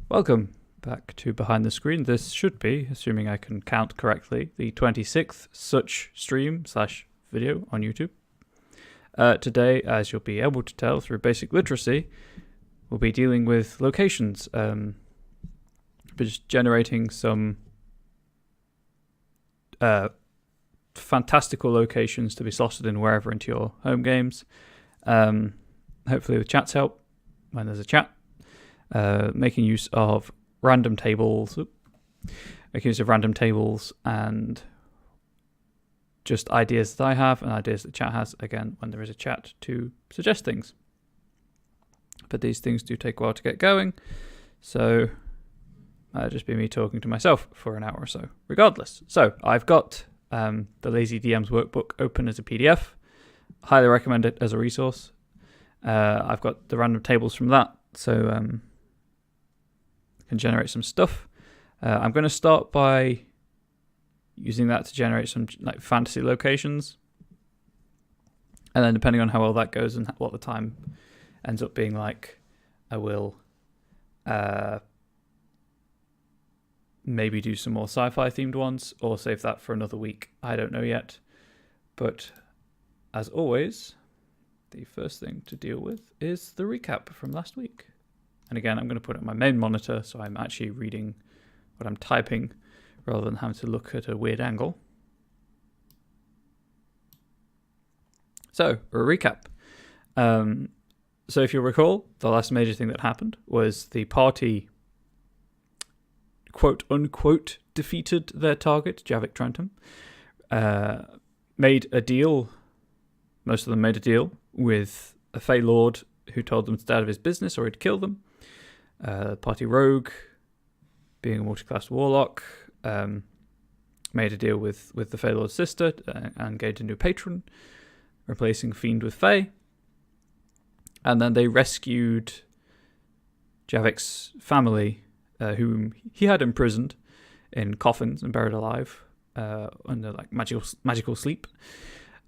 Welcome back to Behind the Screen. This should be, assuming I can count correctly, the 26th such stream / video on YouTube. Today, as you'll be able to tell through basic literacy, we'll be dealing with locations. Just generating some fantastical locations to be slotted in wherever into your home games. Hopefully with chat's help, when there's a chat. Making use of random tables. And just ideas that I have and ideas that chat has, again, when there is a chat to suggest things. But these things do take a while to get going, so just be me talking to myself for an hour or so, regardless. So I've got the Lazy DM's workbook open as a PDF. Highly recommend it as a resource. I've got the random tables from that, so can generate some stuff. I'm going to start by using that to generate some like fantasy locations, and then depending on how well that goes and what the time ends up being like, I will maybe do some more sci-fi themed ones or save that for another week. I don't know yet, but as always, the first thing to deal with is the recap from last week. And again, I'm going to put it on my main monitor, so I'm actually reading what I'm typing rather than having to look at a weird angle. So, a recap. So if you recall, the last major thing that happened was the party, quote-unquote, defeated their target, Javik Trentham. Made a deal, most of them made a deal, with a Fey Lord who told them to stay out of his business or he'd kill them. Party Rogue, being a multi-class warlock, made a deal with the Fey Lord's sister and gained a new patron, replacing Fiend with Fey. And then they rescued Javik's family, whom he had imprisoned in coffins and buried alive under like magical sleep.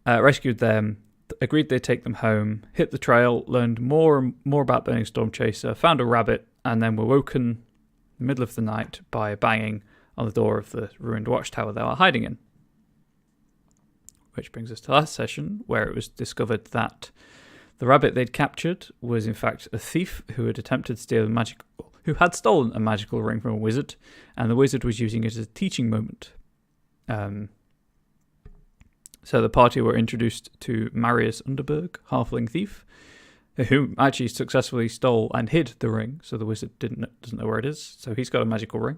Rescued them, agreed they'd take them home, hit the trail, learned more about Burning Storm Chaser, found a rabbit, and then were woken in the middle of the night by a banging on the door of the ruined watchtower they were hiding in. Which brings us to last session, where it was discovered that the rabbit they'd captured was in fact a thief who had attempted to steal who had stolen a magical ring from a wizard, and the wizard was using it as a teaching moment. So the party were introduced to Marius Underberg, halfling thief, who actually successfully stole and hid the ring, so the wizard doesn't know where it is. So he's got a magical ring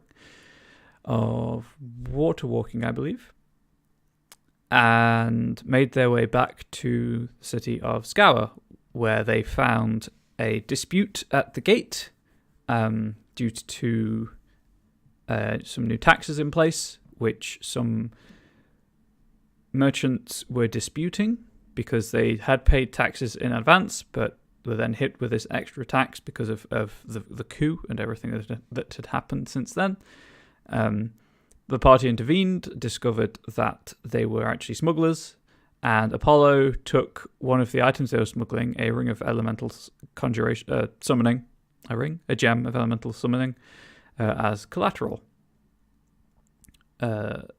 of water walking, I believe, and made their way back to the city of Scour, where they found a dispute at the gate due to some new taxes in place, which some merchants were disputing because they had paid taxes in advance, but were then hit with this extra tax because of the coup and everything that had happened since then. The party intervened, discovered that they were actually smugglers, and Apollo took one of the items they were smuggling, a ring of elemental summoning, a gem of elemental summoning, as collateral, and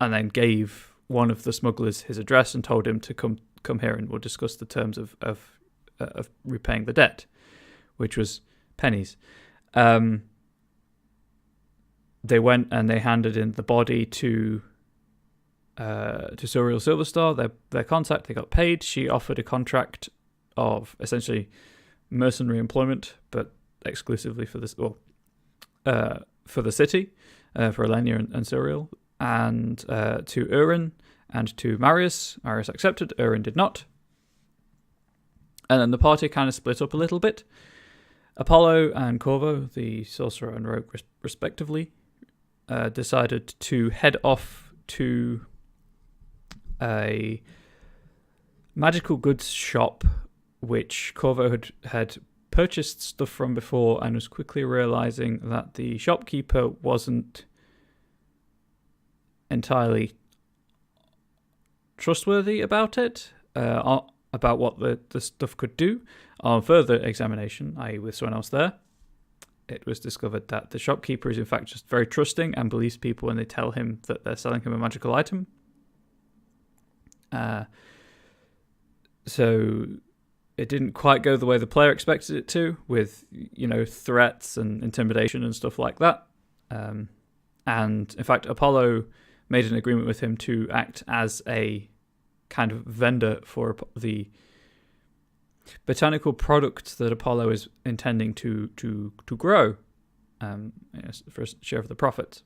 then gave one of the smugglers his address and told him to come here and we'll discuss the terms of repaying the debt, which was pennies. They went and they handed in the body to Suriel Silverstar, their contact. They got paid. She offered a contract of essentially mercenary employment, but exclusively for this, for the city, for Elenia and Suriel, and to Urin and to Marius. Marius accepted. Urin did not. And then the party kind of split up a little bit. Apollo and Corvo, the sorcerer and rogue respectively, decided to head off to a magical goods shop, which Corvo had purchased stuff from before and was quickly realizing that the shopkeeper wasn't entirely trustworthy about it. About what the stuff could do. On further examination, i.e. with someone else there, it was discovered that the shopkeeper is in fact just very trusting and believes people when they tell him that they're selling him a magical item. So it didn't quite go the way the player expected it to, with, you know, threats and intimidation and stuff like that. And in fact, Apollo made an agreement with him to act as a kind of vendor for the botanical product that Apollo is intending to grow, for a share of the profits.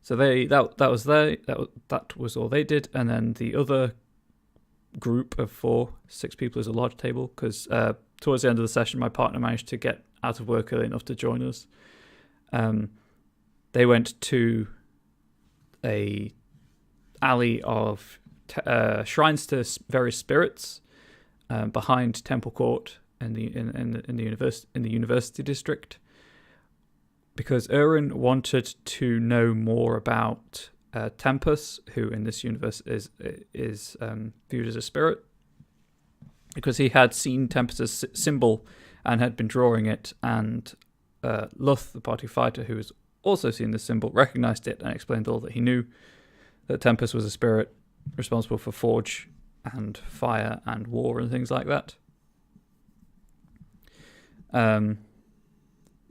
So that was all they did, and then the other group of 6 people is a large table, because towards the end of the session my partner managed to get out of work early enough to join us. They went to a alley of shrines to various spirits behind Temple Court in the university district, because Urin wanted to know more about Tempus, who in this universe is viewed as a spirit, because he had seen Tempus's symbol and had been drawing it, and Luth, the party fighter, who has also seen the symbol, recognized it and explained all that he knew, that Tempus was a spirit responsible for forge and fire and war and things like that.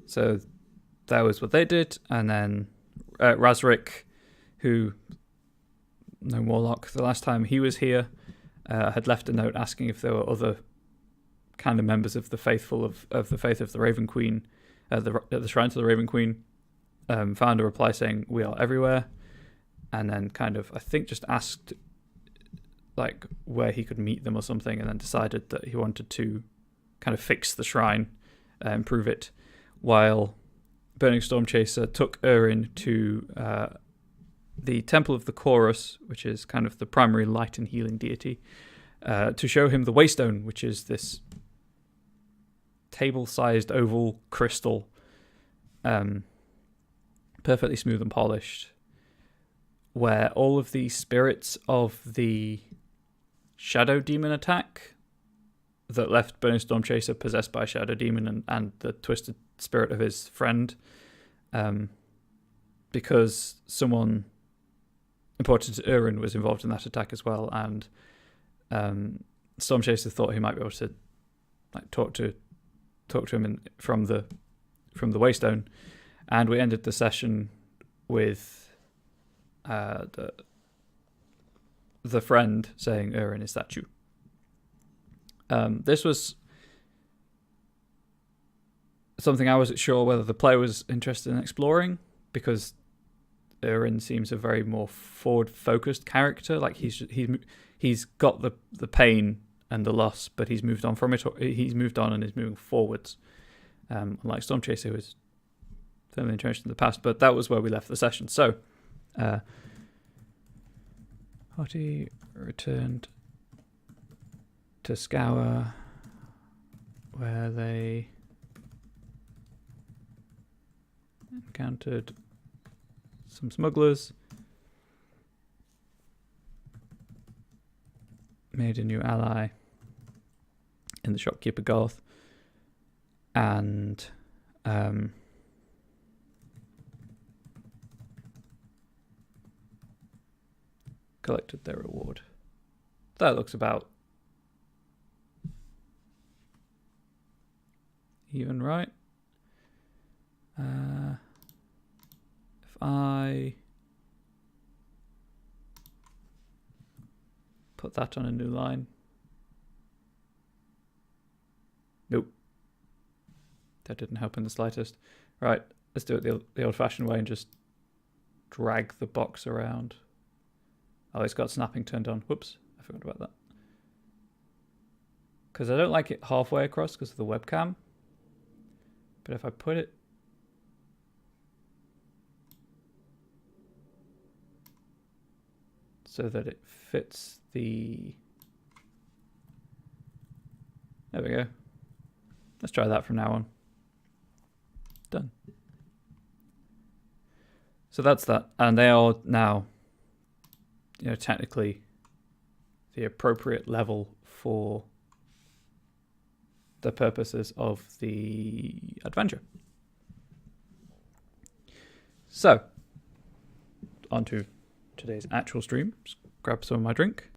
So that was what they did, and then Razric, who, no Warlock, the last time he was here, had left a note asking if there were other kind of members of the faithful of the faith of the Raven Queen, at the shrine to the Raven Queen. Found a reply saying, "We are everywhere," and then kind of, I think, just asked like where he could meet them or something, and then decided that he wanted to kind of fix the shrine, improve it, while Burning Stormchaser took Urin to the Temple of the Chorus, which is kind of the primary light and healing deity, to show him the Waystone, which is this table-sized oval crystal, perfectly smooth and polished, where all of the spirits of the Shadow Demon attack that left Burning Stormchaser possessed by a Shadow Demon and the twisted spirit of his friend, because someone important to Urin was involved in that attack as well, and Stormchaser thought he might be able to like talk to him from the Waystone, and we ended the session with the friend saying, "Urin, is that you?" This was something I wasn't sure whether the player was interested in exploring, because Urin seems a very more forward-focused character. Like he's got the pain and the loss, but he's moved on from it. He's moved on and is moving forwards. Unlike Stormchaser, who was firmly entrenched in the past. But that was where we left the session. So, party returned to Scour, where they encountered some smugglers, made a new ally in the shopkeeper Garth, and collected their reward. That looks about even, right? If I put that on a new line. Nope. That didn't help in the slightest. Right, let's do it the old-fashioned way and just drag the box around. Oh, it's got snapping turned on. Whoops, I forgot about that. Because I don't like it halfway across because of the webcam. But if I put it so that it fits the... There we go. Let's try that from now on. Done. So that's that. And they are now, technically the appropriate level for the purposes of the adventure. So, on to today's actual stream. Just grab some of my drink.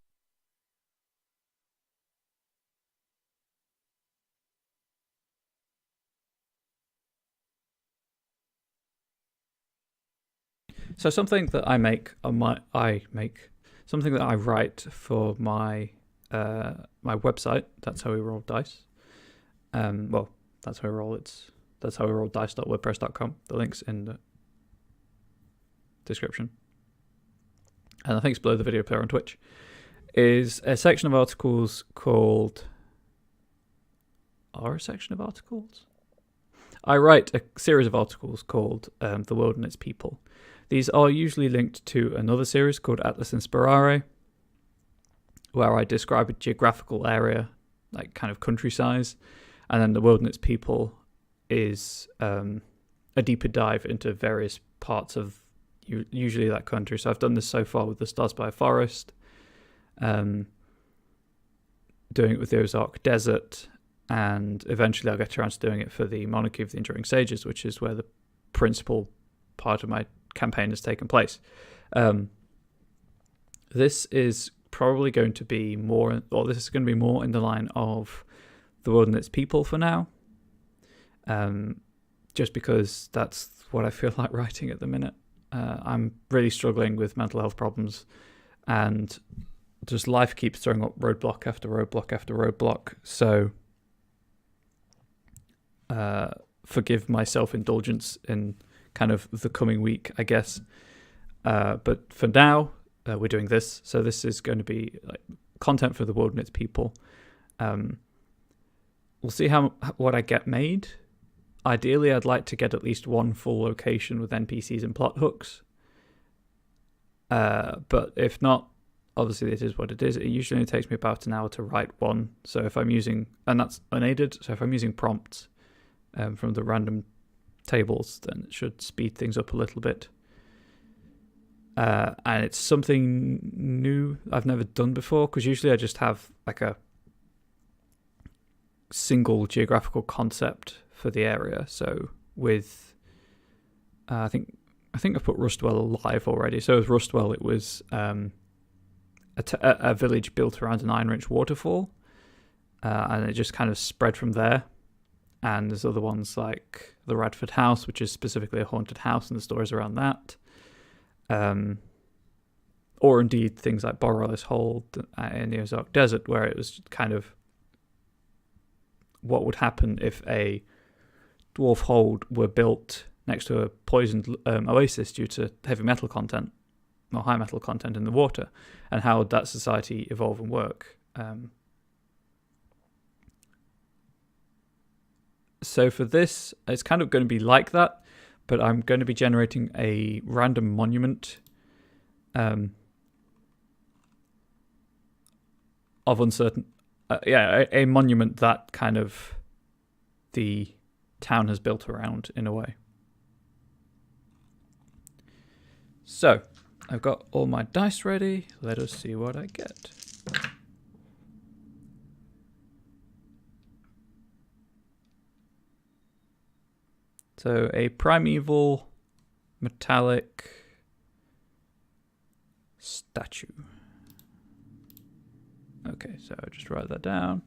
So something that I make something that I write for my my website. That's how we roll dice. Well, that's how we roll. That's how we roll dice.wordpress.com. The link's in the description, and I think it's below the video player on Twitch. Is a section of articles called. Are a section of articles? I write a series of articles called "The World and Its People." These are usually linked to another series called Atlas Inspirare, where I describe a geographical area, like kind of country size, and then The World and Its People is a deeper dive into various parts of usually that country. So I've done this so far with the Stars by Forest, doing it with the Ozark Desert, and eventually I'll get around to doing it for the Monarchy of the Enduring Sages, which is where the principal part of my campaign has taken place. This is probably going to be more, or this is going to be more in the line of The World and Its People for now, just because that's what I feel like writing at the minute. I'm really struggling with mental health problems, and just life keeps throwing up roadblock after roadblock after roadblock. So forgive my self-indulgence in kind of the coming week, I guess. But for now, we're doing this. So this is going to be like content for The World and Its People. We'll see what I get made. Ideally, I'd like to get at least one full location with NPCs and plot hooks. But if not, obviously it is what it is. It usually only takes me about an hour to write one. So if I'm using, and that's unaided, so if I'm using prompts from the random tables, then it should speed things up a little bit. And it's something new I've never done before, because usually I just have like a single geographical concept for the area. So with I think I've put Rustwell live already. So with Rustwell, it was a village built around an Iron Ridge waterfall, and it just kind of spread from there. And there's other ones like the Radford House, which is specifically a haunted house, and the stories around that. Or indeed things like Borrellis Hold in the Ozark Desert, where it was kind of what would happen if a dwarf hold were built next to a poisoned oasis due to heavy metal content or high metal content in the water, and how would that society evolve and work. So for this, it's kind of going to be like that, but I'm going to be generating a random monument of uncertain... a monument that kind of the town has built around in a way. So, I've got all my dice ready. Let us see what I get. So a primeval metallic statue. Okay, so I'll just write that down.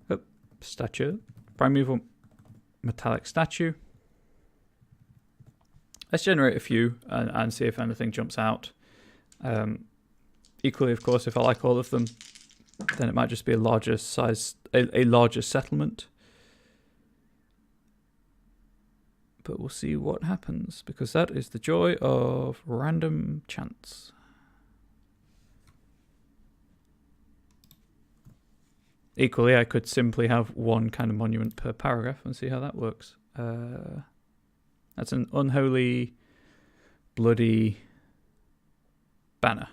Oh, statue. Primeval metallic statue. Let's generate a few and see if anything jumps out. Equally, of course, if I like all of them, then it might just be a larger size, a larger settlement. But we'll see what happens, because that is the joy of random chance. Equally, I could simply have one kind of monument per paragraph and see how that works. That's an unholy, bloody banner.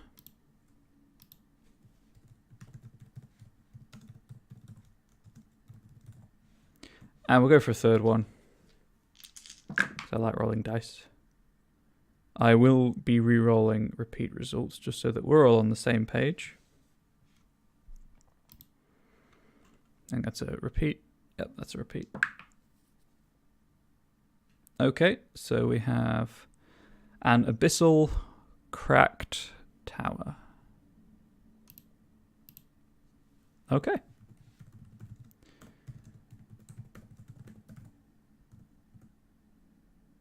And we'll go for a third one, because I like rolling dice. I will be re-rolling repeat results just so that we're all on the same page. I think that's a repeat. Yep, that's a repeat. Okay, so we have an abyssal cracked tower. Okay.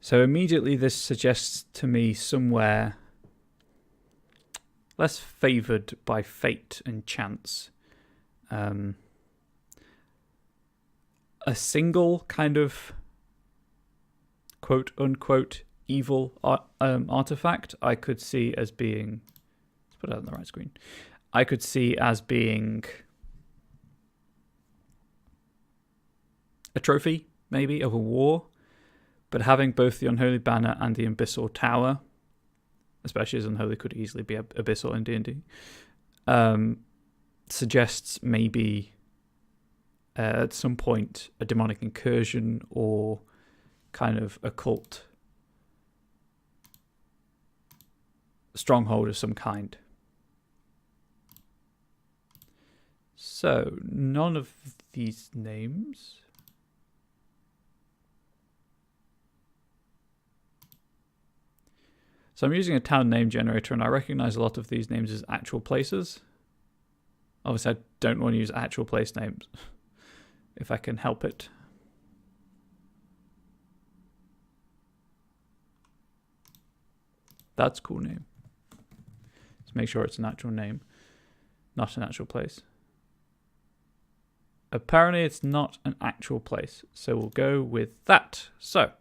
So immediately this suggests to me somewhere less favoured by fate and chance. A single kind of quote-unquote evil artifact I could see as being... Let's put it on the right screen. I could see as being a trophy, maybe, of a war. But having both the Unholy Banner and the Abyssal Tower, especially as Unholy could easily be Abyssal in D&D, suggests maybe at some point a demonic incursion or kind of occult stronghold of some kind. So, none of these names... So I'm using a town name generator, and I recognize a lot of these names as actual places. Obviously, I don't want to use actual place names if I can help it. That's a cool name. Let's make sure it's an actual name, not an actual place. Apparently, it's not an actual place, so we'll go with that. So...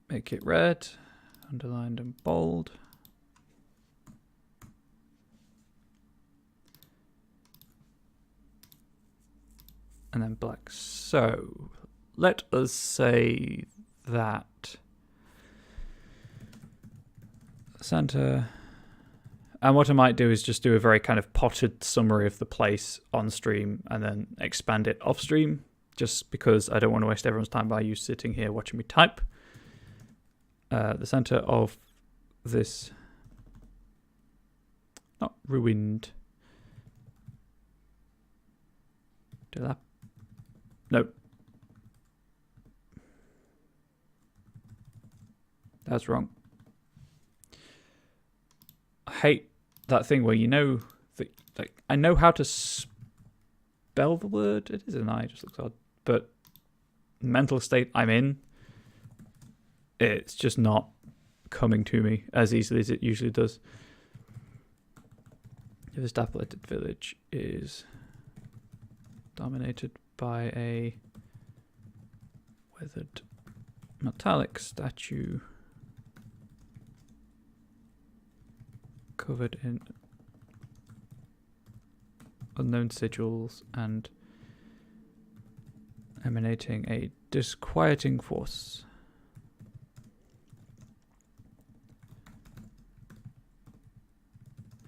make it red, underlined and bold. And then black. So let us say that Santa... And what I might do is just do a very kind of potted summary of the place on stream and then expand it off stream, just because I don't want to waste everyone's time by you sitting here watching me type. The center of this, not ruined, no, that's wrong. I hate that thing where you know that, like, I know how to spell the word. It is an I, it just looks odd. But the mental state I'm in, it's just not coming to me as easily as it usually does. If this dilapidated village is dominated by a weathered metallic statue covered in unknown sigils and emanating a disquieting force.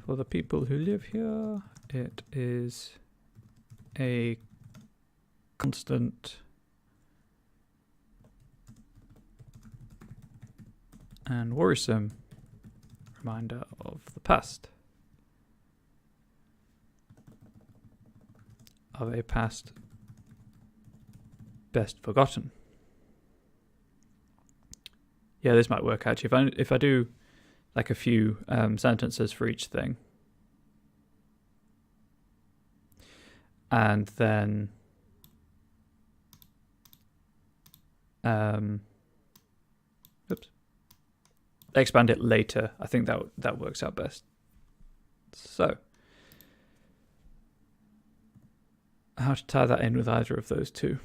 For the people who live here, it is a constant and worrisome reminder of the past. Of a past best forgotten. Yeah, this might work actually. If I do like a few sentences for each thing, and then expand it later, I think that works out best. So, how to tie that in with either of those two?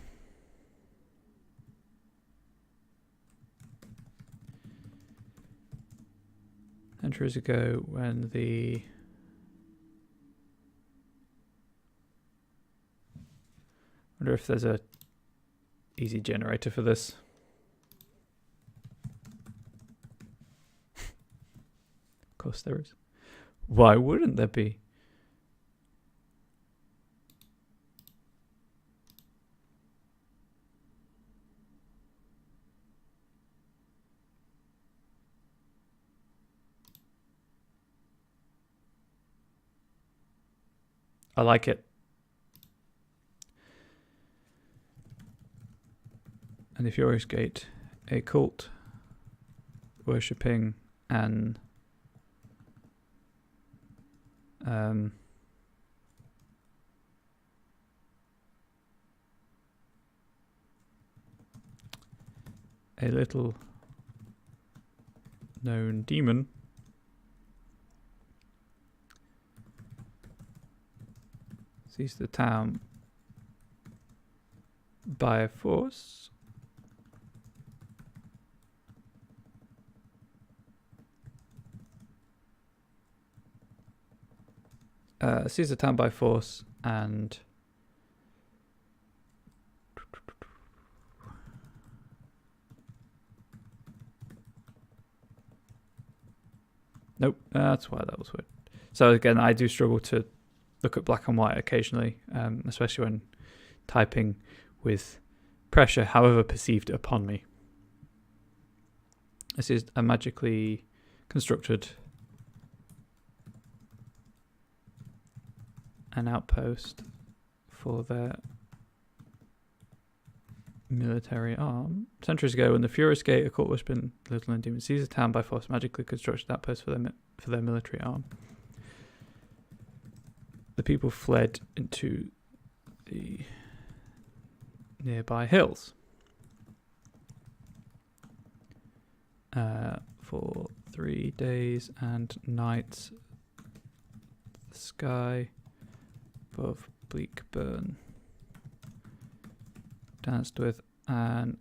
Centuries ago, when the wonder if there's a easy generator for this. Of course there is. Why wouldn't there be? I like it. And the Furious Gate, a cult worshipping an a little known demon seized the town by force. Seized the town by force and nope, that's why that was weird. So again, I do struggle to look at black and white occasionally, especially when typing with pressure, however perceived upon me. This is a magically constructed an outpost for their military arm. Centuries ago, when the Furious Gate, a cult worshipping little known demon, seized the town by force, magically constructed an outpost for their military arm. The people fled into the nearby hills. For 3 days and nights, the sky above Bleakburn danced with an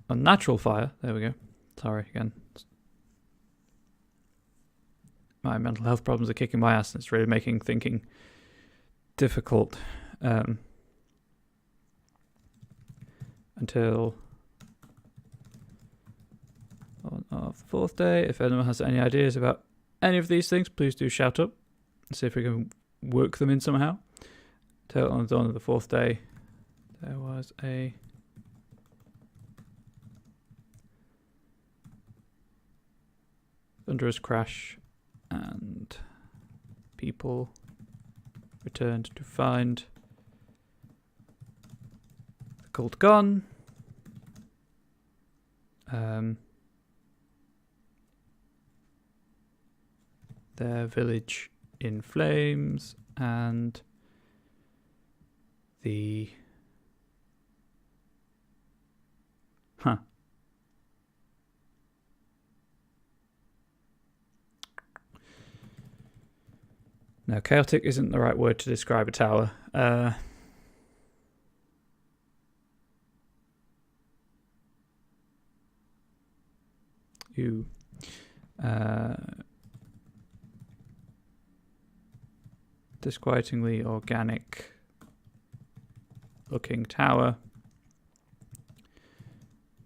unnatural fire. There we go. Sorry again. My mental health problems are kicking my ass, and it's really making thinking difficult. Until on the 4th day. If anyone has any ideas about any of these things, please do shout up and see if we can work them in somehow. Till on the dawn of the 4th day, there was a thunderous crash, and people returned to find the cult gone. Their village in flames, and the No, chaotic isn't the right word to describe a tower. Disquietingly organic looking tower.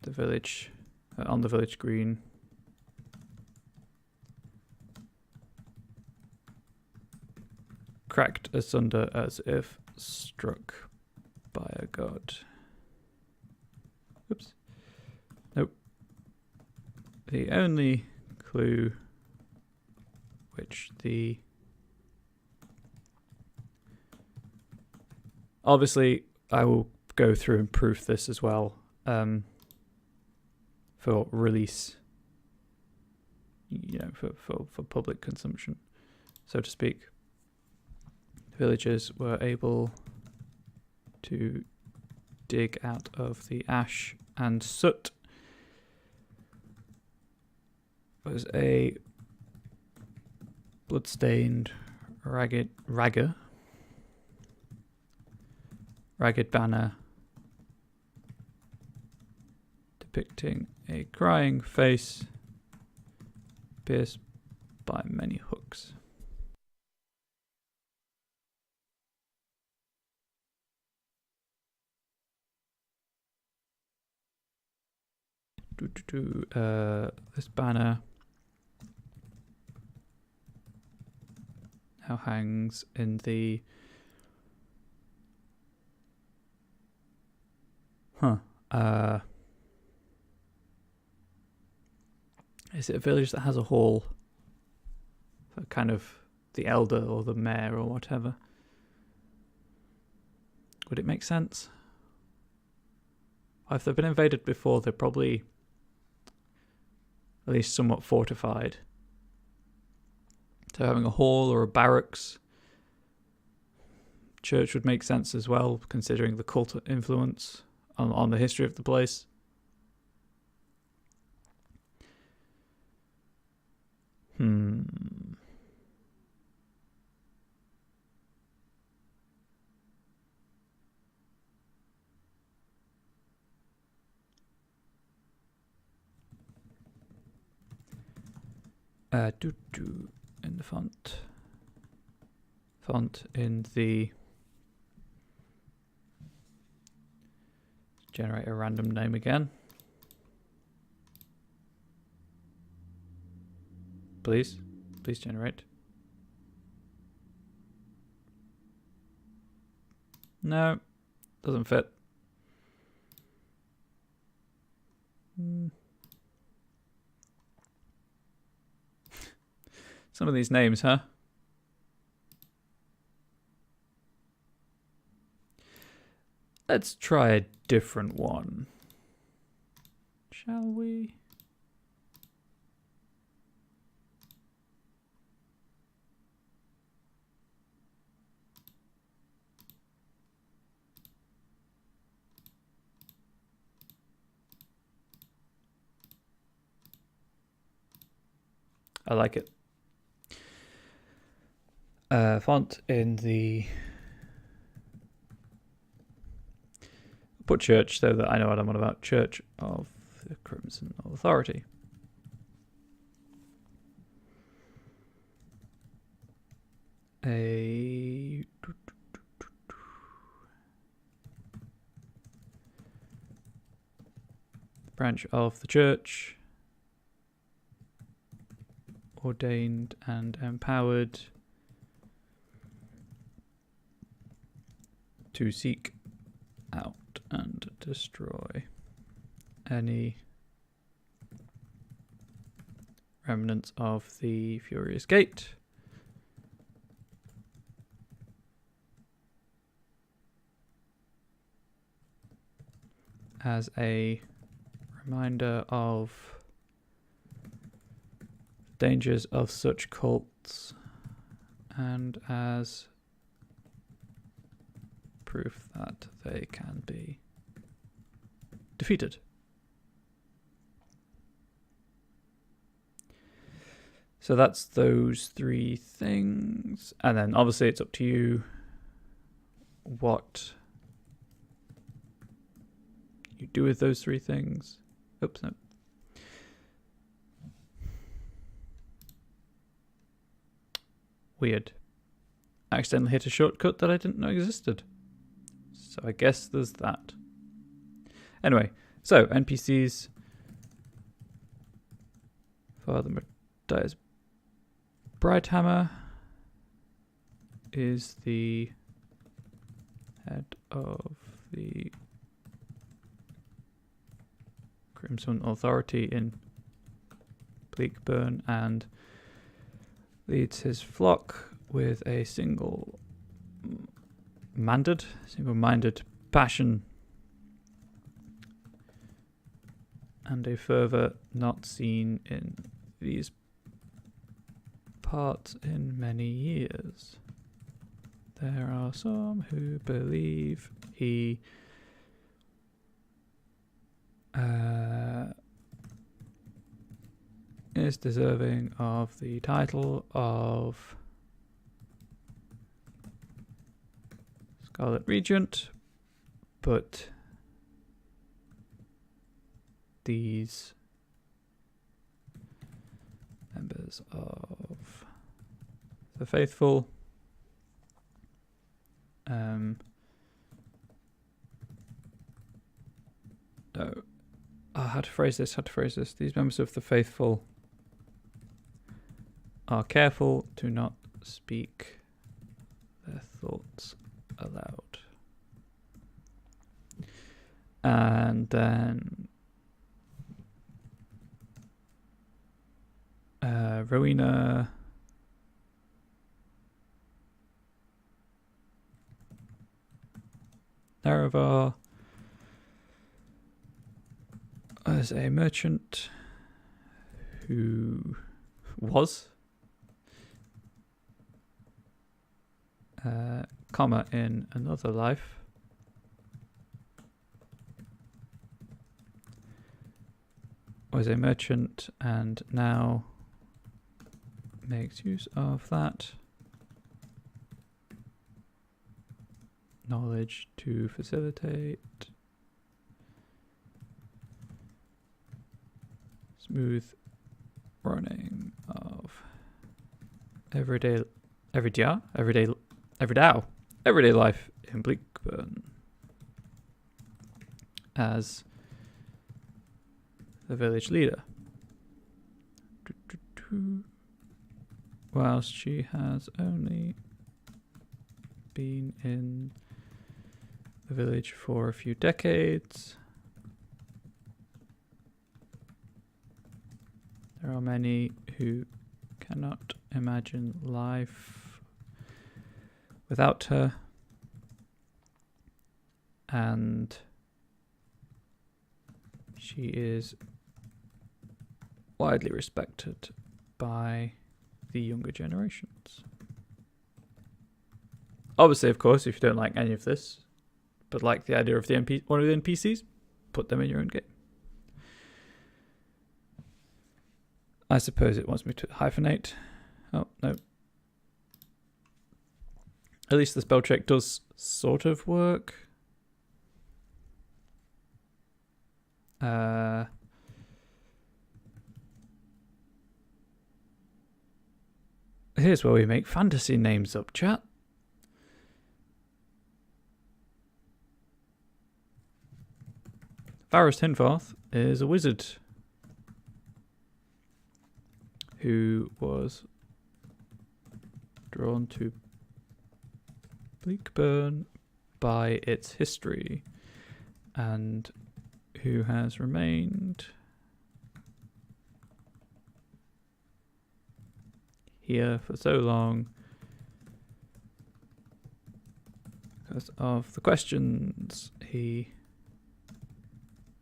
The village, on the village green. Cracked asunder as if struck by a god. Oops. Nope. The only clue which the... Obviously, I will go through and proof this as well for release, you know, for public consumption, so to speak. Villagers were able to dig out of the ash and soot. It was a bloodstained ragged banner depicting a crying face pierced by many hooks. This banner now hangs in the is it a village that has a hall that kind of the elder or the mayor or whatever. Would it make sense? If they've been invaded before, they're probably at least somewhat fortified. So having a hall or a barracks church would make sense as well, considering the cult influence on the history of the place. In the font in the generate a random name again, please generate. No, doesn't fit. Some of these names, huh? Let's try a different one. Shall we? I like it. Font in the... Put church so that I know what I'm on about. Church of the Crimson Authority. A branch of the church, ordained and empowered to seek out and destroy any remnants of the Furious Gate, as a reminder of dangers of such cults and as proof that they can be defeated. So that's those three things. And then obviously it's up to you what you do with those three things. Oops, no. Weird. I accidentally hit a shortcut that I didn't know existed. So I guess there's that. Anyway, so NPCs. Father Matthias Brighthammer is the head of the Crimson Authority in Bleakburn and leads his flock with a single-minded passion and a fervor not seen in these parts in many years. There are some who believe he is deserving of the title of Scarlet Regent, but these members of the faithful how to phrase this. These members of the faithful are careful to not speak their thoughts aloud. And then Rowena Nerevar as a merchant who was comma in another life was a merchant and now makes use of that knowledge to facilitate smooth running of everyday life in Bleakburn as the village leader. Whilst she has only been in the village for a few decades, there are many who cannot imagine life without her, and she is widely respected by the younger generations. Obviously, of course, if you don't like any of this, but like the idea of the one of the NPCs, put them in your own game. I suppose it wants me to hyphenate. Oh, no. At least the spell check does sort of work. Here's where we make fantasy names up, chat. Varus Hinvarth is a wizard who was drawn to Bleakburn by its history and who has remained here for so long because of the questions he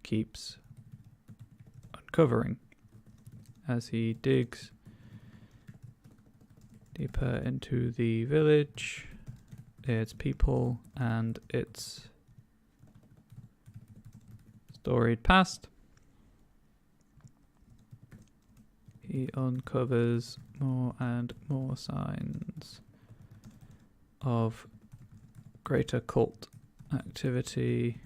keeps uncovering as he digs deeper into the village, its people, and its storied past. He uncovers more and more signs of greater cult activity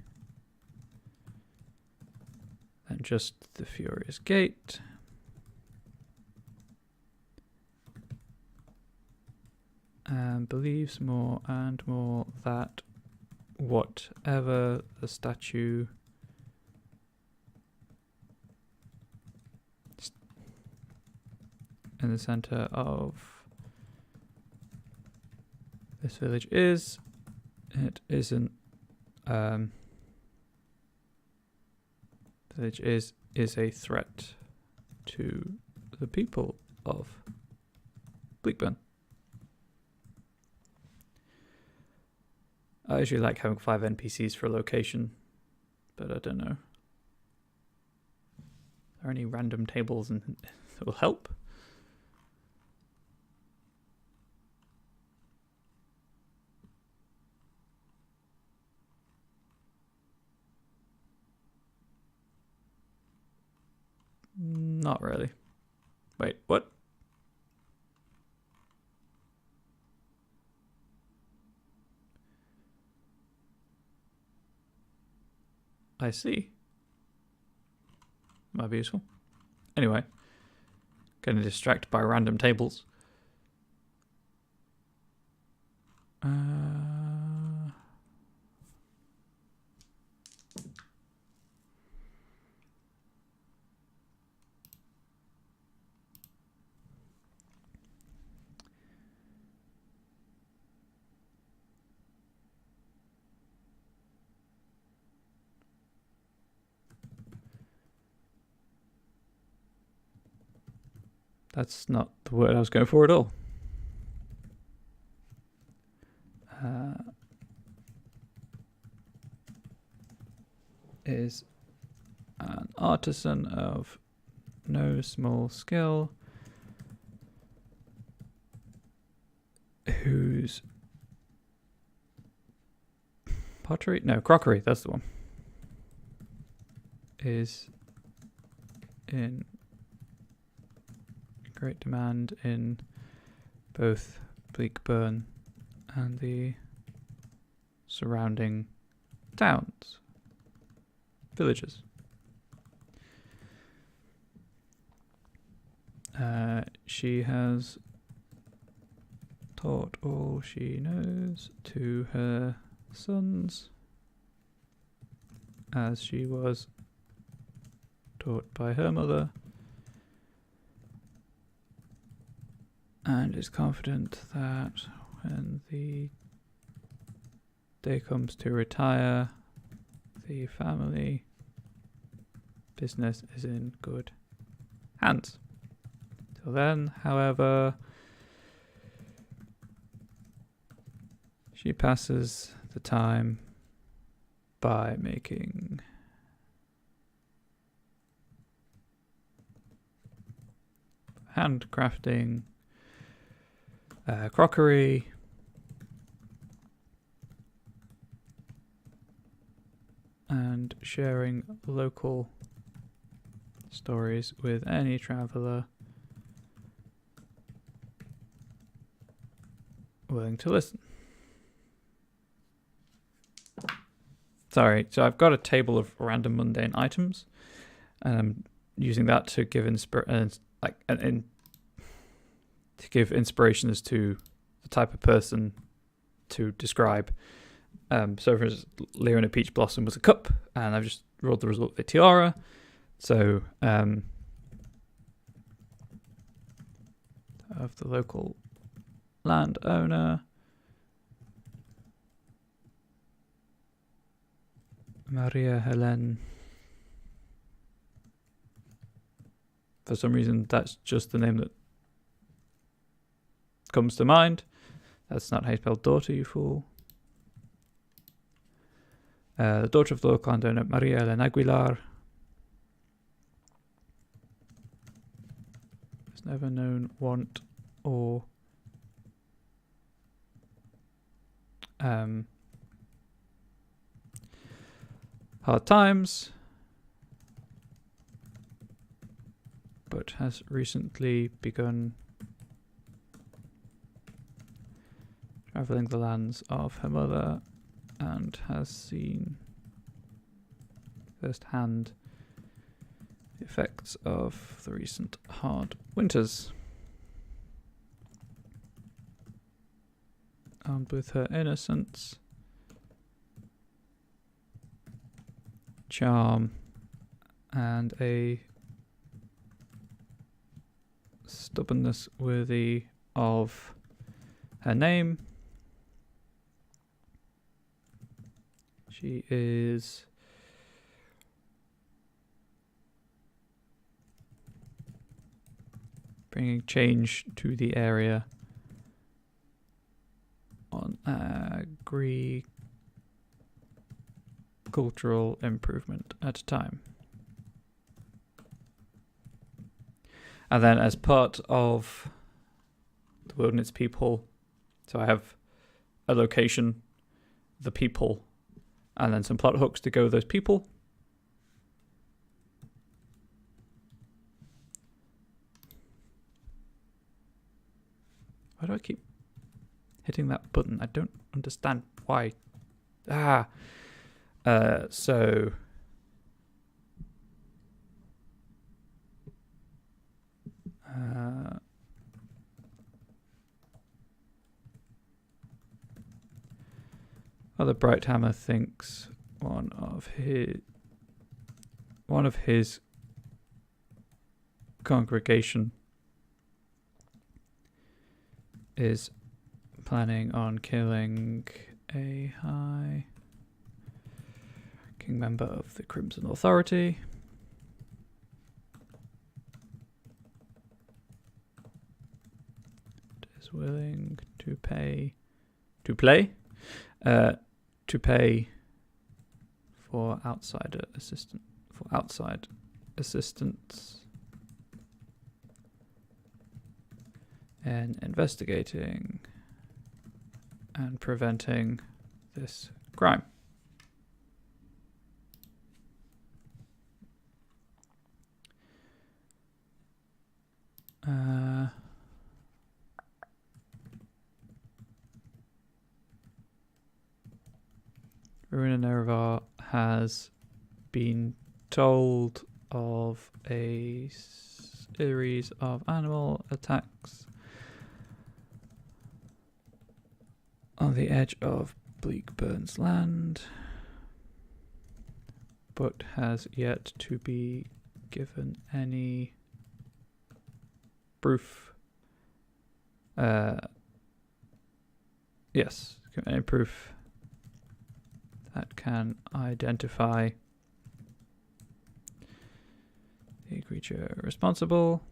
than just the Furious Gate. And believes more and more that whatever the statue in the center of this village is, it isn't village is a threat to the people of Bleakburn. I usually like having 5 NPCs for a location, but I don't know. Are there any random tables that will help? Not really. Wait, what? I see. Might be useful. Anyway, getting distracted by random tables. That's not the word I was going for at all. is an artisan of no small skill whose pottery, no, crockery, that's the one, is in great demand in both Bleakburn and the surrounding towns, villages. She has taught all she knows to her sons, as she was taught by her mother, and is confident that when the day comes to retire, the family business is in good hands. Till then, however, she passes the time by making handcrafting crockery, and sharing local stories with any traveller willing to listen. Sorry, so I've got a table of random mundane items, and I'm using that to give inspiration as to the type of person to describe. So for instance, Leona Peach Blossom was a cup, and I've just rolled the result of a tiara. So of the local landowner, Maria Helen. For some reason, that's just the name that comes to mind. That's not how you spell daughter, you fool. The daughter of the local landowner, Maria Helen Aguilar, has never known want or hard times, but has recently begun travelling the lands of her mother and has seen firsthand the effects of the recent hard winters. Armed with her innocence, charm, and a stubbornness worthy of her name, she is bringing change to the area on agricultural improvement at a time. And then as part of the Wilderness people, so I have a location, the people, and then some plot hooks to go with those people. Why do I keep hitting that button? I don't understand why. So Father Brighthammer thinks one of his congregation is planning on killing a high-ranking member of the Crimson Authority. Is willing to pay for outside assistance in investigating and preventing this crime. Marina Nerevar has been told of a series of animal attacks on the edge of Bleakburn's land, but has yet to be given any proof. Yes, any proof that can identify the creature responsible.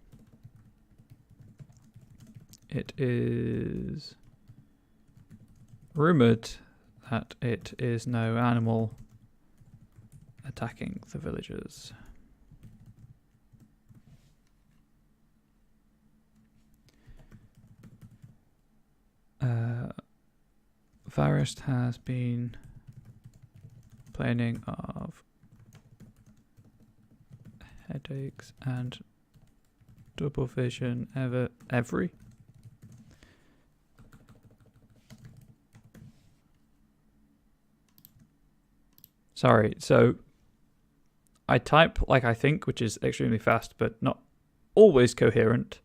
It is rumored that it is no animal attacking the villagers. Varist has been complaining of headaches and double vision every. Sorry, so I type like I think, which is extremely fast, but not always coherent.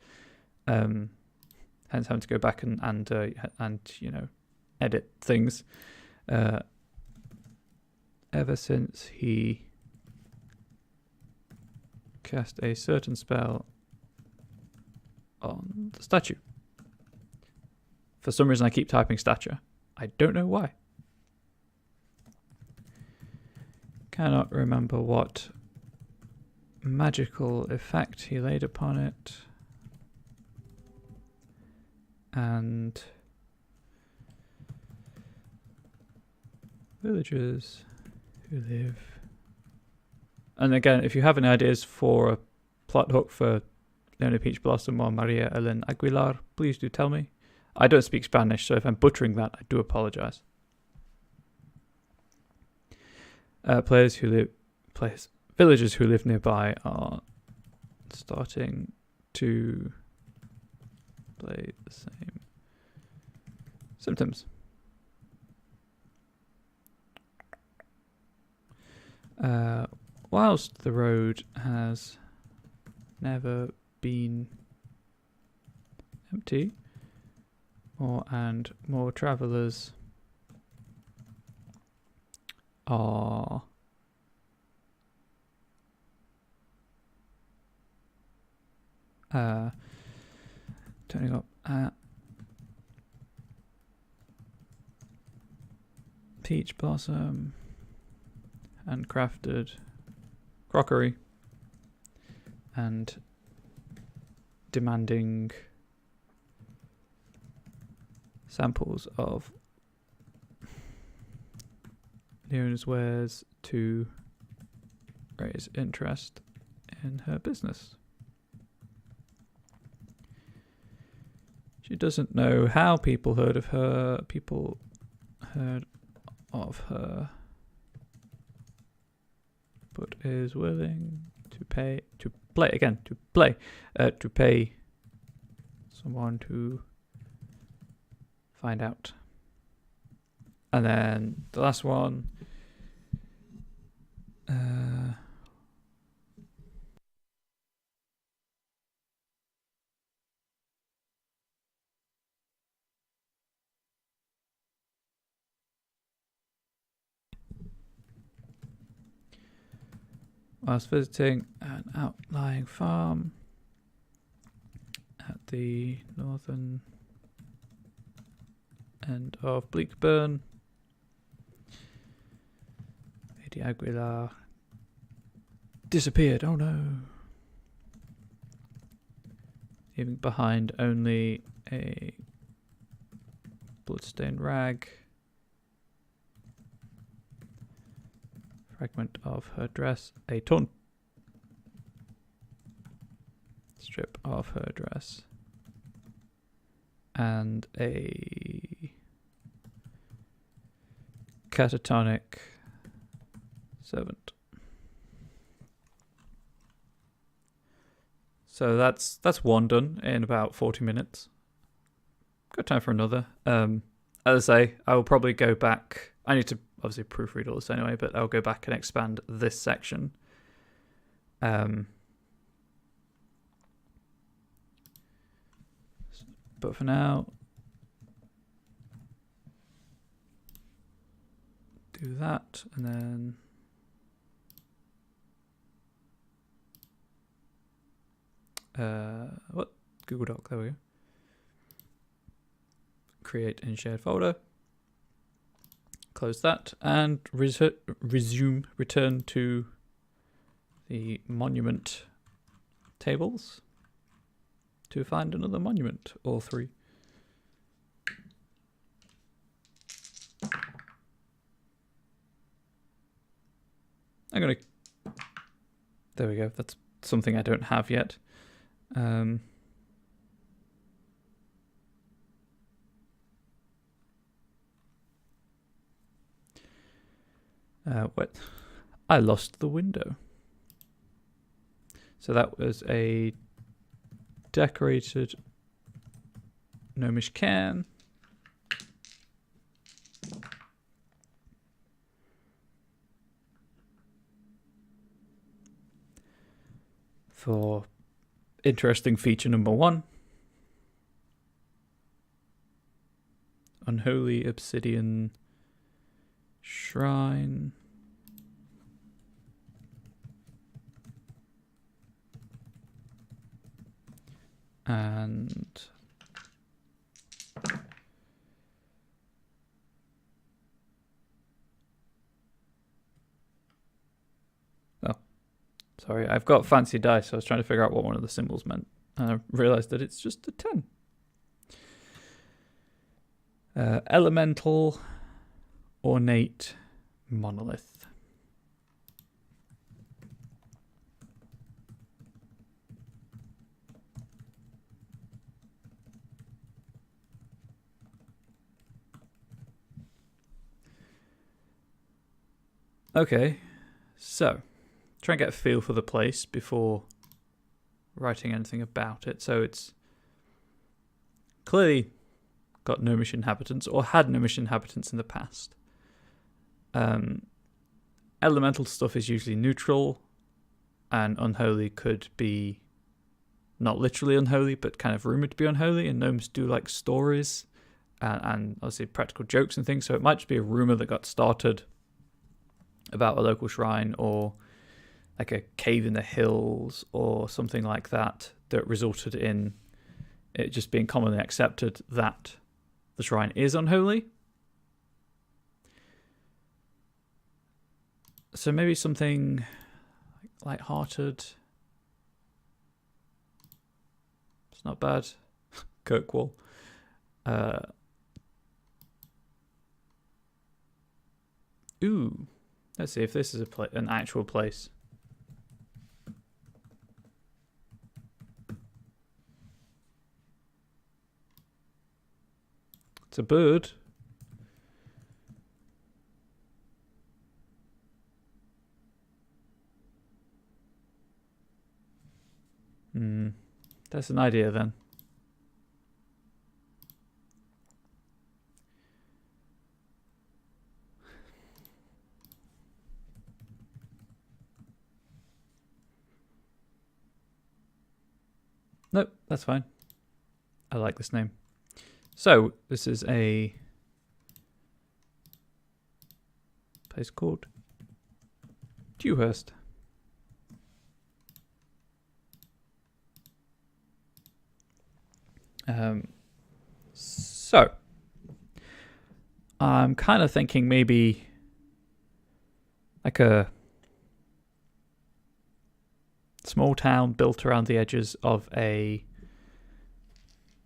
Hence having to go back and you know, edit things. Ever since he cast a certain spell on the statue. For some reason I keep typing statue. I don't know why. Cannot remember what magical effect he laid upon it. And villagers who live. And again, if you have any ideas for a plot hook for Leona Peach Blossom or Maria Ellen Aguilar, please do tell me. I don't speak Spanish, so if I'm butchering that, I do apologize. Villagers who live nearby are starting to play the same symptoms. Whilst the road has never been empty, more travellers are turning up at Peach Blossom and crafted crockery and demanding samples of Leona's wares to raise interest in her business. She doesn't know how people heard of her. People heard of her, but is willing to pay someone to find out. And then the last one. Whilst visiting an outlying farm at the northern end of Bleakburn, Lady Aguilar disappeared. Oh no. Leaving behind only a bloodstained rag Fragment of her dress. A ton. Strip of her dress. And a catatonic servant. So that's one done in about 40 minutes. Got time for another. As I say, I will probably go back. I need to obviously proofread all this anyway, but I'll go back and expand this section. But for now, do that, and then what? Google Doc, there we go. Create in shared folder. Close that and return to the monument tables to find another monument or three. I'm gonna, there we go, that's something I don't have yet. What? I lost the window. So that was a decorated gnomish can. For interesting feature number 1. Unholy obsidian shrine. And oh, sorry, I've got fancy dice, so I was trying to figure out what one of the symbols meant. And I realized that it's just a 10. Elemental ornate monolith. Okay, so try and get a feel for the place before writing anything about it. So it's clearly got gnomish inhabitants, or had gnomish inhabitants in the past. Elemental stuff is usually neutral, and unholy could be not literally unholy, but kind of rumored to be unholy. And gnomes do like stories and obviously practical jokes and things. So it might just be a rumor that got started about a local shrine, or like a cave in the hills or something like that, that resulted in it just being commonly accepted that the shrine is unholy. So maybe something light-hearted. It's not bad. Kirkwall. Ooh. Let's see if this is an actual place. It's a bird. That's an idea then. Nope, that's fine. I like this name. So this is a place called Dewhurst. So I'm kind of thinking maybe like a small town built around the edges of a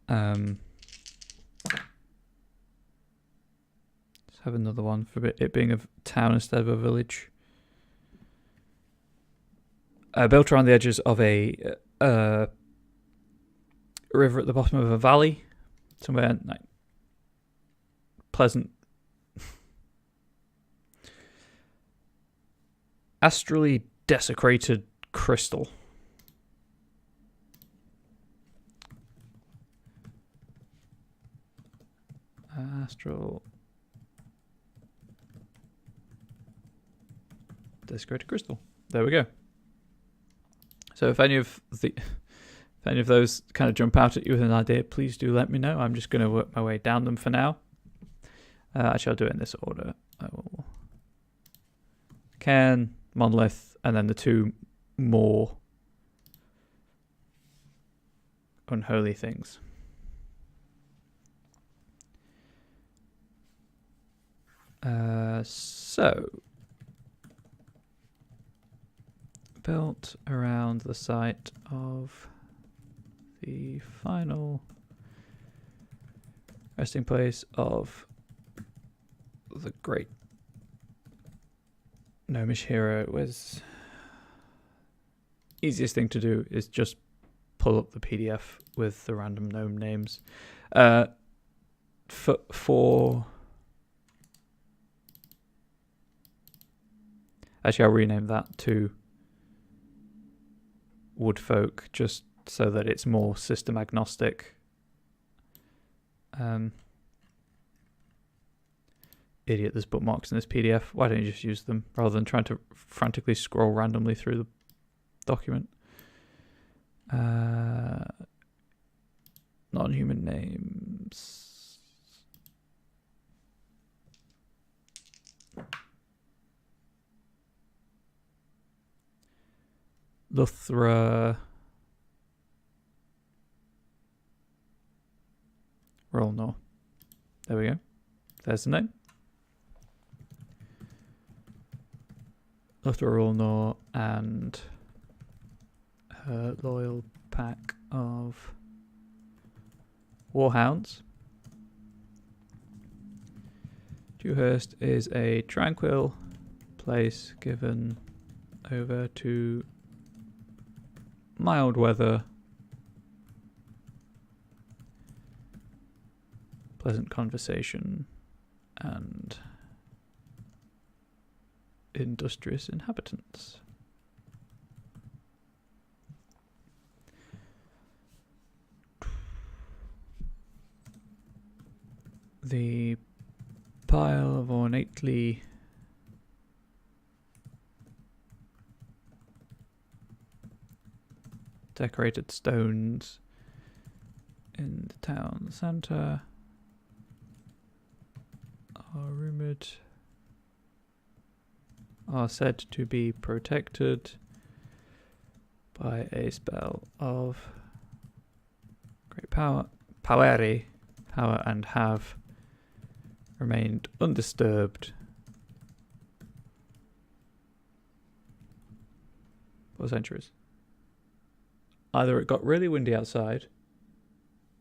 let's have another one for it being a town instead of a village. built around the edges of a river at the bottom of a valley, somewhere like pleasant, astrally desecrated crystal. Astral desecrated crystal. There we go. So if any of those kind of jump out at you with an idea, please do let me know. I'm just going to work my way down them for now. I shall do it in this order. I will Cairn, Monolith, and then the two more unholy things. So built around the site of the final resting place of the great gnomish hero. Was easiest thing to do is just pull up the PDF with the random gnome names. For actually, I'll rename that to Woodfolk, just so that it's more system agnostic. Idiot, there's bookmarks in this PDF. Why don't you just use them rather than trying to frantically scroll randomly through the document? Non-human names. Luthra. Rolnor. There we go. There's the name. Luthra Rolnor and her loyal pack of warhounds. Dewhurst is a tranquil place given over to mild weather, pleasant conversation, and industrious inhabitants. The pile of ornately decorated stones in the town centre are said to be protected by a spell of great power, and have remained undisturbed for centuries. Either it got really windy outside,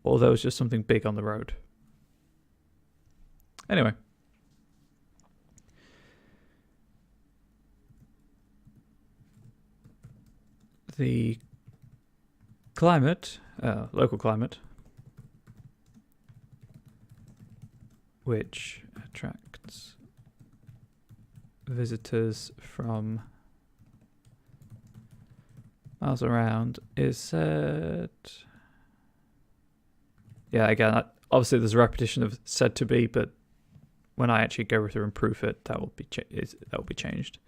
or there was just something big on the road. Anyway. The climate, local climate, which attracts visitors from miles around, is said... Yeah, again, obviously there's a repetition of said to be, but when I actually go through and proof it, that will be changed.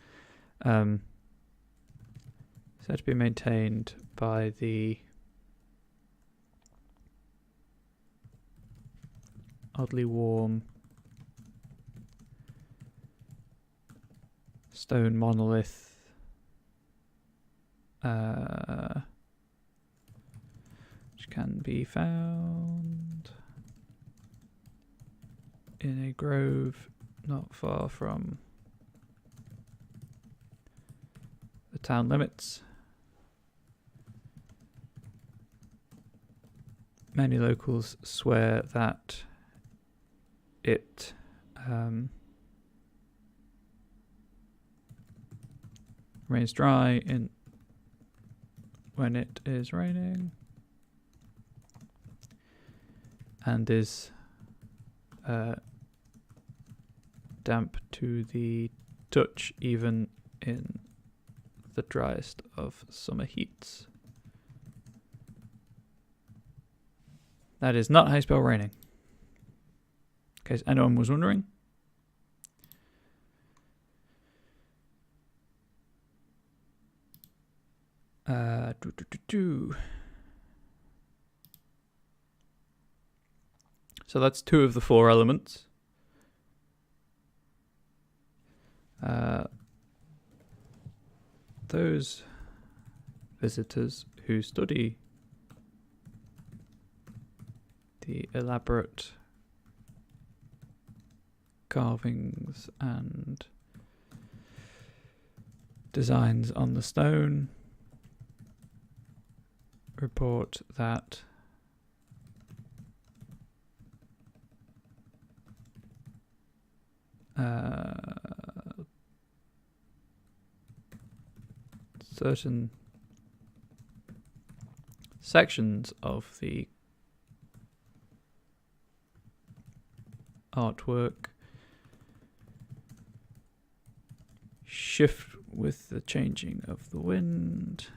Said to be maintained by the oddly warm stone monolith which can be found in a grove not far from the town limits. Many locals swear that it remains dry in when it is raining, and is damp to the touch even in the driest of summer heats. That is not how you spell raining, in case anyone was wondering. So that's 2 of the 4 elements. Those visitors who study the elaborate carvings and designs on the stone report that certain sections of the artwork shift with the changing of the wind,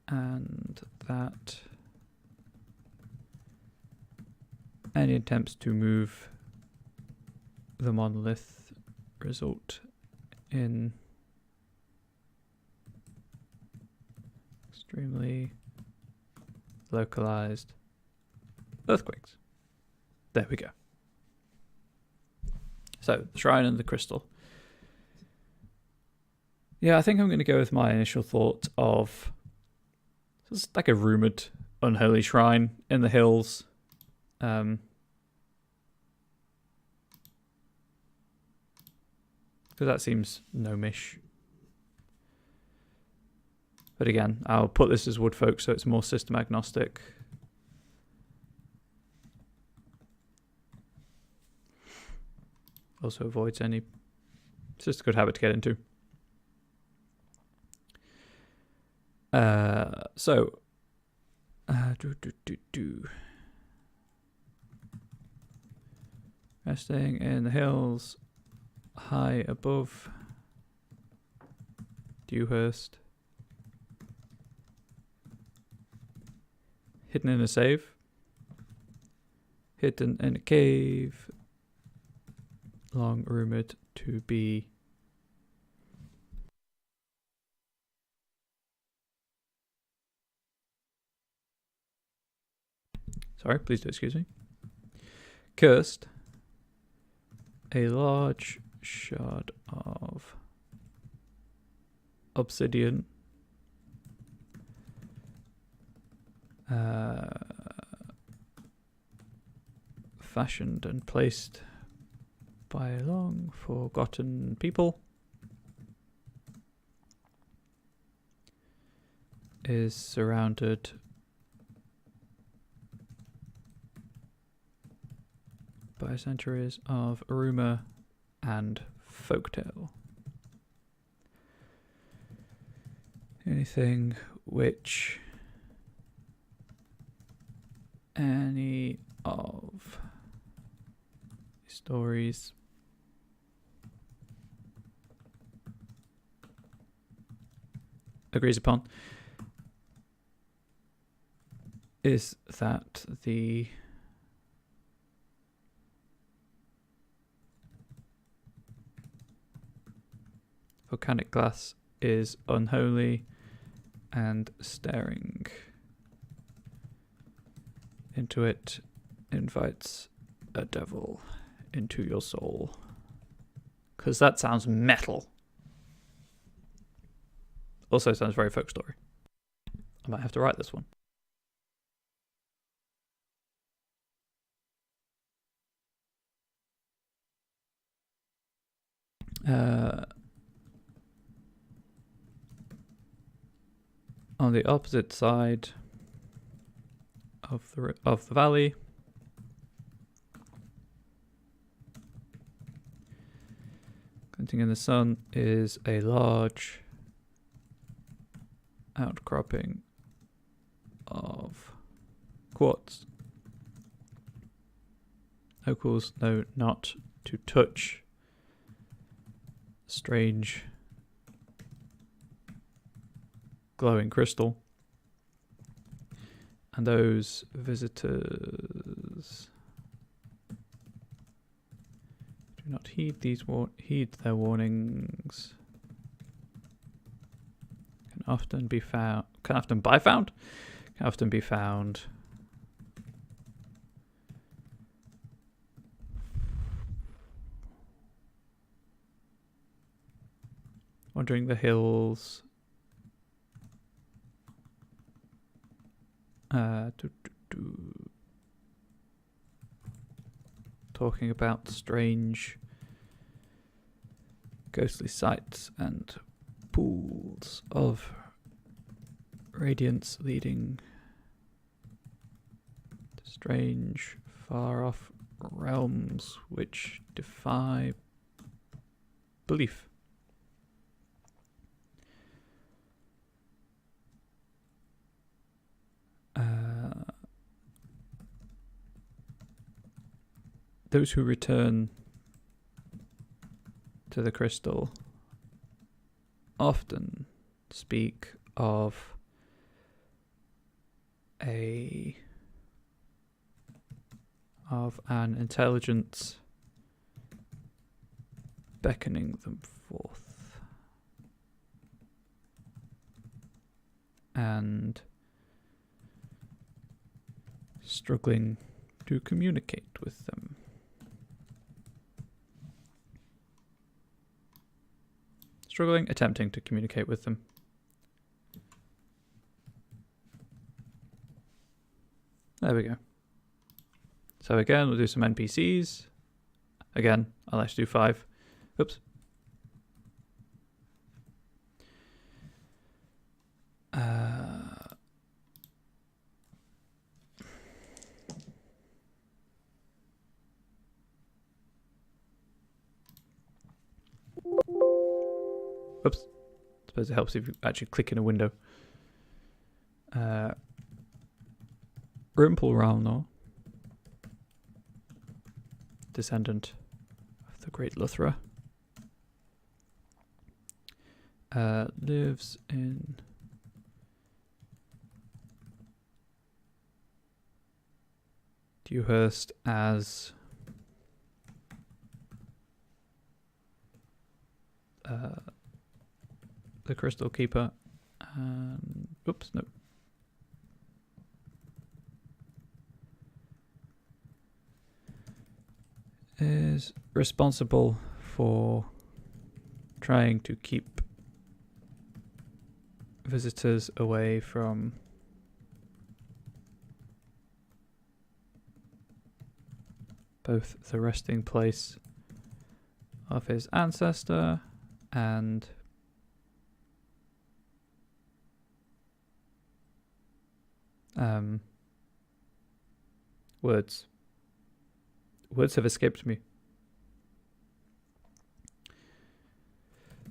and that any attempts to move the monolith result in extremely localized earthquakes. There we go. So, the shrine and the crystal. Yeah, I think I'm going to go with my initial thought of it's like a rumored unholy shrine in the hills. Because that seems gnomish. But again, I'll put this as woodfolk so it's more system agnostic. Also avoids any... It's just a good habit to get into. Resting in the hills high above Dewhurst. Hidden in a save. Hidden in a cave. Long rumored to be sorry, please do excuse me. Cursed. A large shard of obsidian fashioned and placed by long forgotten people is surrounded by centuries of rumour and folktale. Anything which any of stories agrees upon is that the volcanic glass is unholy and staring into it invites a devil into your soul. Because that sounds metal. Also sounds very folk story. I might have to write this one. On the opposite side of the valley, glinting in the sun, is a large outcropping of quartz. Locals know not to touch strange glowing crystal, and those visitors do not heed their warnings. Can often be found. Wandering the hills. Talking about strange ghostly sights and pools of radiance leading to strange far-off realms which defy belief. Those who return to the crystal often speak of an intelligence beckoning them forth and struggling to communicate with them. Attempting to communicate with them. There we go. So again, we'll do some NPCs. Again, I'll actually do 5. Oops. Oops. I suppose it helps if you actually click in a window. Rimpelralnor, descendant of the Great Luthra, lives in Dewhurst as the Crystal Keeper. Oops, no. Is responsible for trying to keep visitors away from both the resting place of his ancestor and words. Words have escaped me.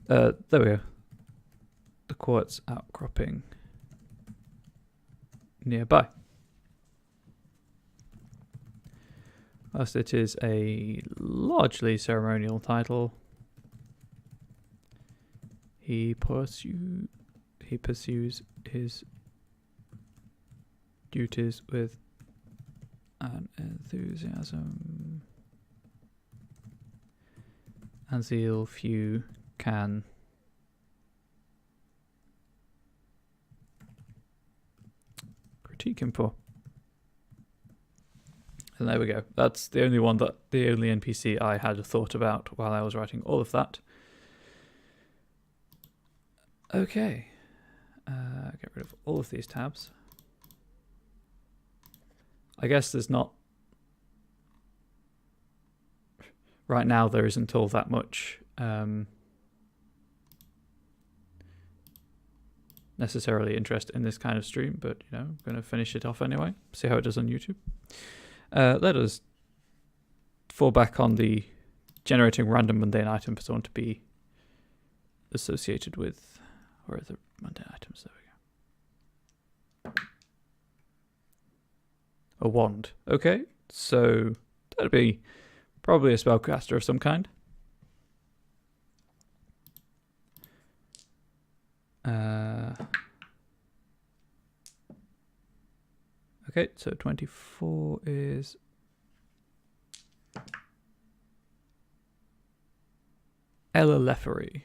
There we go. The quartz outcropping nearby. Whilst it is a largely ceremonial title, he pursues his duties with an enthusiasm and zeal few can critique him for. And there we go. That's the only NPC I had a thought about while I was writing all of that. Okay. Get rid of all of these tabs. I guess there's not... Right now there isn't all that much necessarily interest in this kind of stream, but you know, I'm going to finish it off anyway, see how it does on YouTube. Let us fall back on the generating random mundane items I want to be associated with. Where are the mundane items? There we go. A wand. Okay, so that'd be probably a spellcaster of some kind. Okay, so 24 is Elalefery.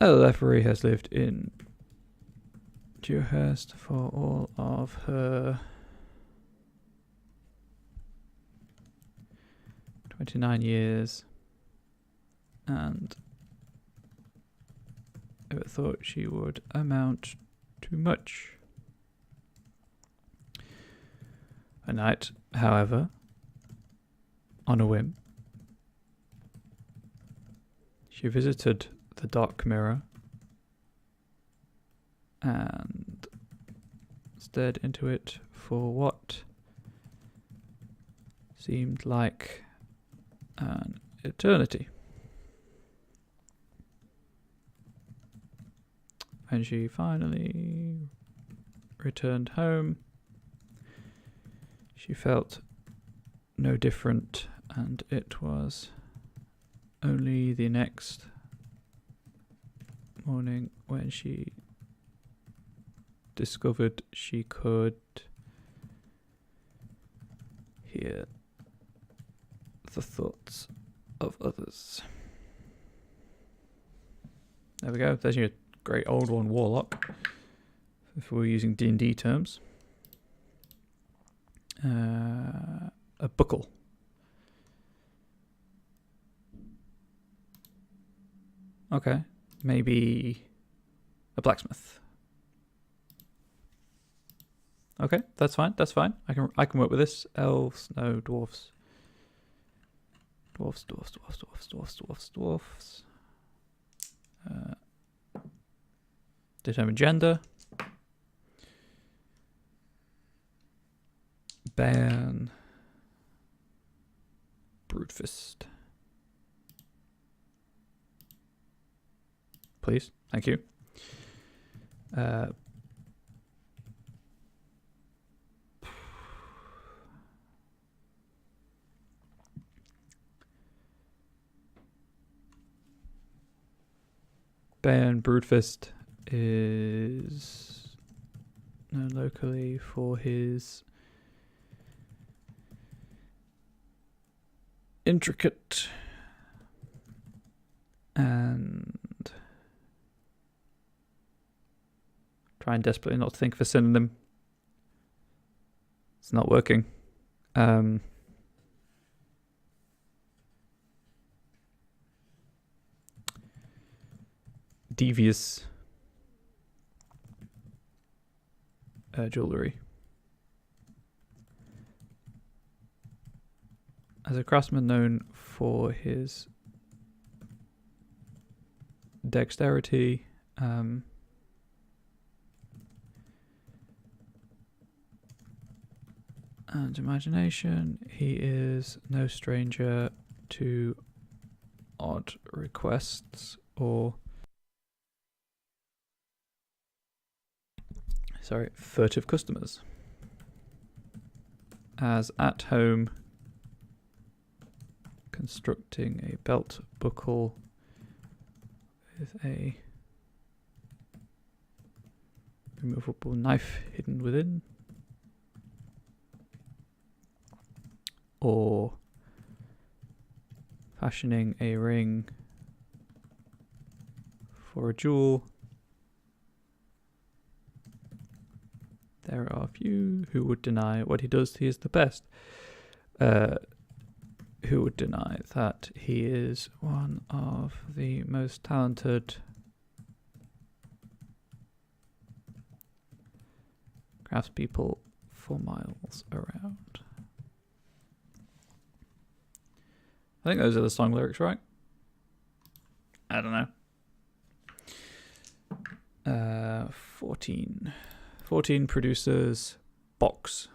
Elalefery has lived in Dewhurst for all of her 29 years, and I thought she would amount to much. A night, however, on a whim, she visited the Dark Mirror and stared into it for what seemed like an eternity. When she finally returned home, she felt no different, and it was only the next morning when she discovered she could hear the thoughts of others. There we go. There's your great old one, Warlock, if we're using D&D terms. A buckle. Okay, maybe a blacksmith. Okay, that's fine. That's fine. I can work with this. Elves, no, dwarves. Dwarves. Determine gender. Ban. Brute fist. Please, thank you. Ban Brutefist is known locally for his intricate and trying desperately not to think of a synonym. It's not working. Devious jewelry. As a craftsman known for his dexterity, and imagination, he is no stranger to odd requests or furtive customers. As at home, constructing a belt buckle with a removable knife hidden within, or fashioning a ring for a jewel. There are few who would deny what he does. He is the best. Who would deny that he is one of the most talented craftspeople for miles around. I think those are the song lyrics, right? I don't know. 14. 14 produces box.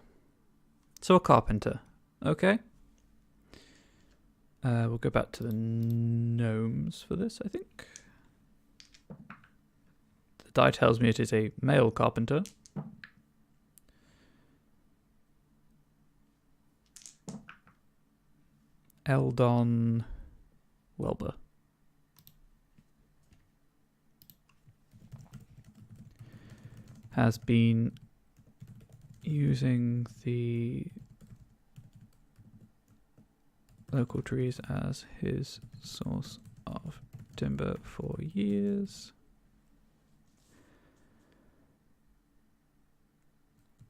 So a carpenter. Okay. We'll go back to the gnomes for this, I think. The die tells me it is a male carpenter. Eldon Welber. Has been using the local trees as his source of timber for years.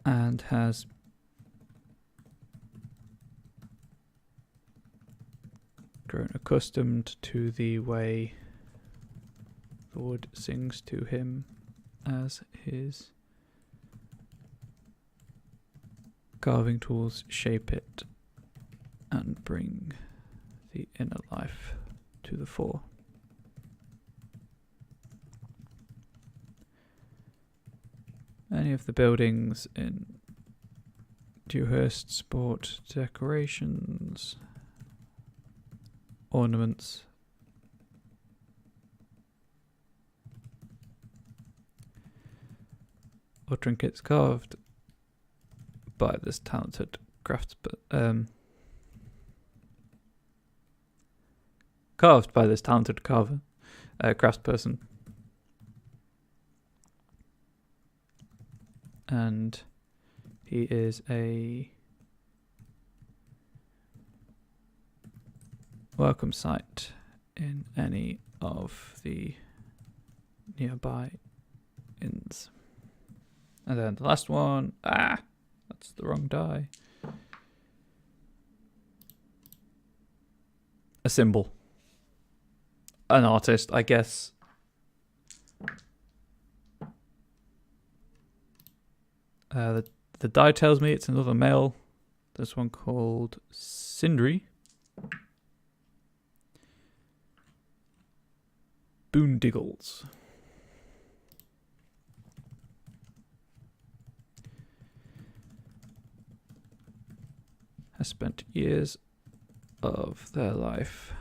And has grown accustomed to the way the wood sings to him as his carving tools shape it and bring the inner life to the fore. Many of the buildings in Dewhurst sport decorations, ornaments, or trinkets carved by this talented craftsperson. And he is a welcome sight in any of the nearby inns. And then the last one, that's the wrong die. A symbol. An artist, I guess. The die tells me it's another male. This one called Sindri. Boondiggles. Has spent years of their life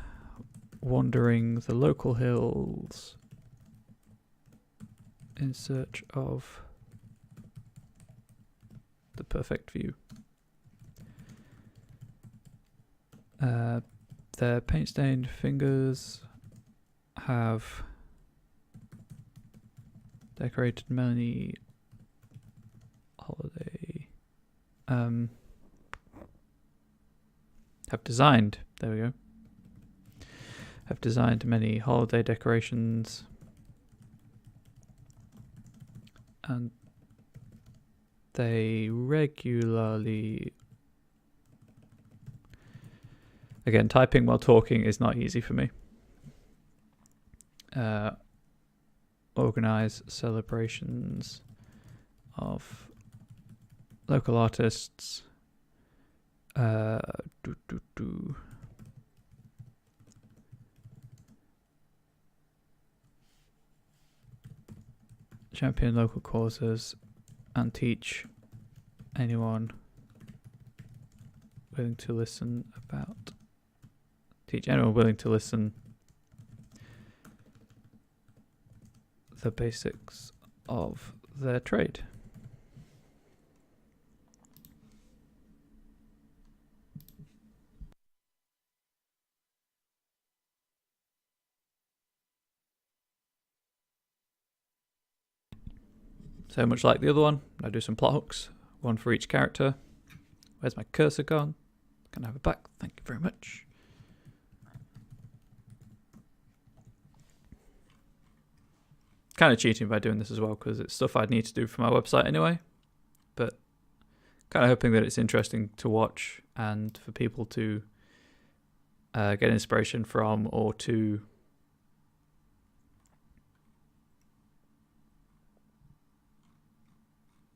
wandering the local hills in search of the perfect view. Their paint-stained fingers have decorated many holiday have designed many holiday decorations, and they regularly, again, typing while talking is not easy for me, organize celebrations of local artists, champion local causes, and teach anyone willing to listen the basics of their trade. So much like the other one, I do some plot hooks, one for each character. Where's my cursor gone? Can I have it back? Thank you very much. Kind of cheating by doing this as well, because it's stuff I'd need to do for my website anyway. But kind of hoping that it's interesting to watch and for people to get inspiration from, or to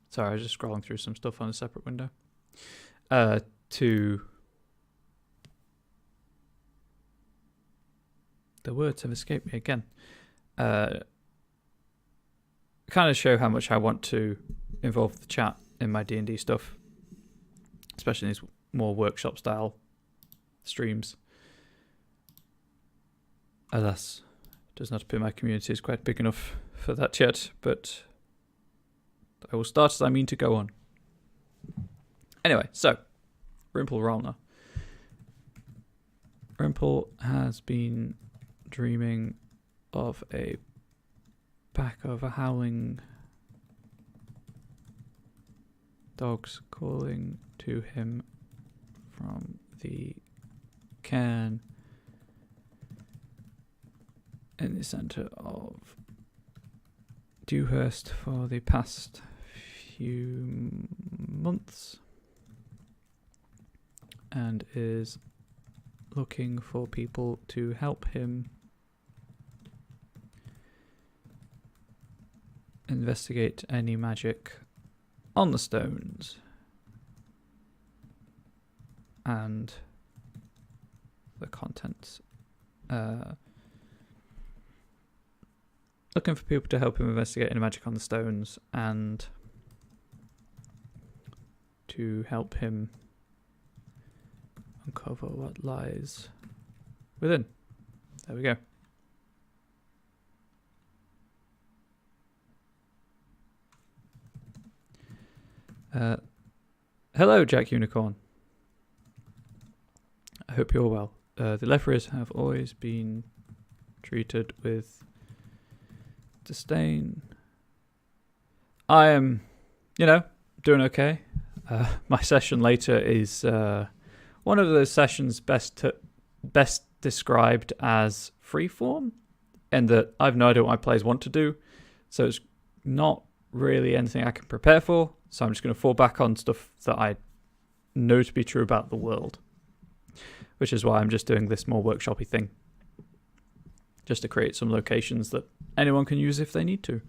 sorry, I was just scrolling through some stuff on a separate window. To the words have escaped me again. Kind of show how much I want to involve the chat in my D&D stuff, especially in these more workshop style streams. Alas, Does not appear my community is quite big enough for that yet, but I will start as I mean to go on. Anyway, so Rimple Ralna. Rimple has been dreaming of a pack of howling dogs calling to him from the cairn in the centre of Dewhurst for the past few months, and is looking for people to help him investigate any magic on the stones and the contents. Looking for people to help him investigate any magic on the stones and to help him uncover what lies within. There we go. Hello, Jack Unicorn. I hope you're well. The Lefferys have always been treated with disdain. I am, doing okay. My session later is one of those sessions best described as freeform, in that I have no idea what my players want to do, so it's not really anything I can prepare for. So I'm just going to fall back on stuff that I know to be true about the world, which is why I'm just doing this more workshop-y thing, just to create some locations that anyone can use if they need to.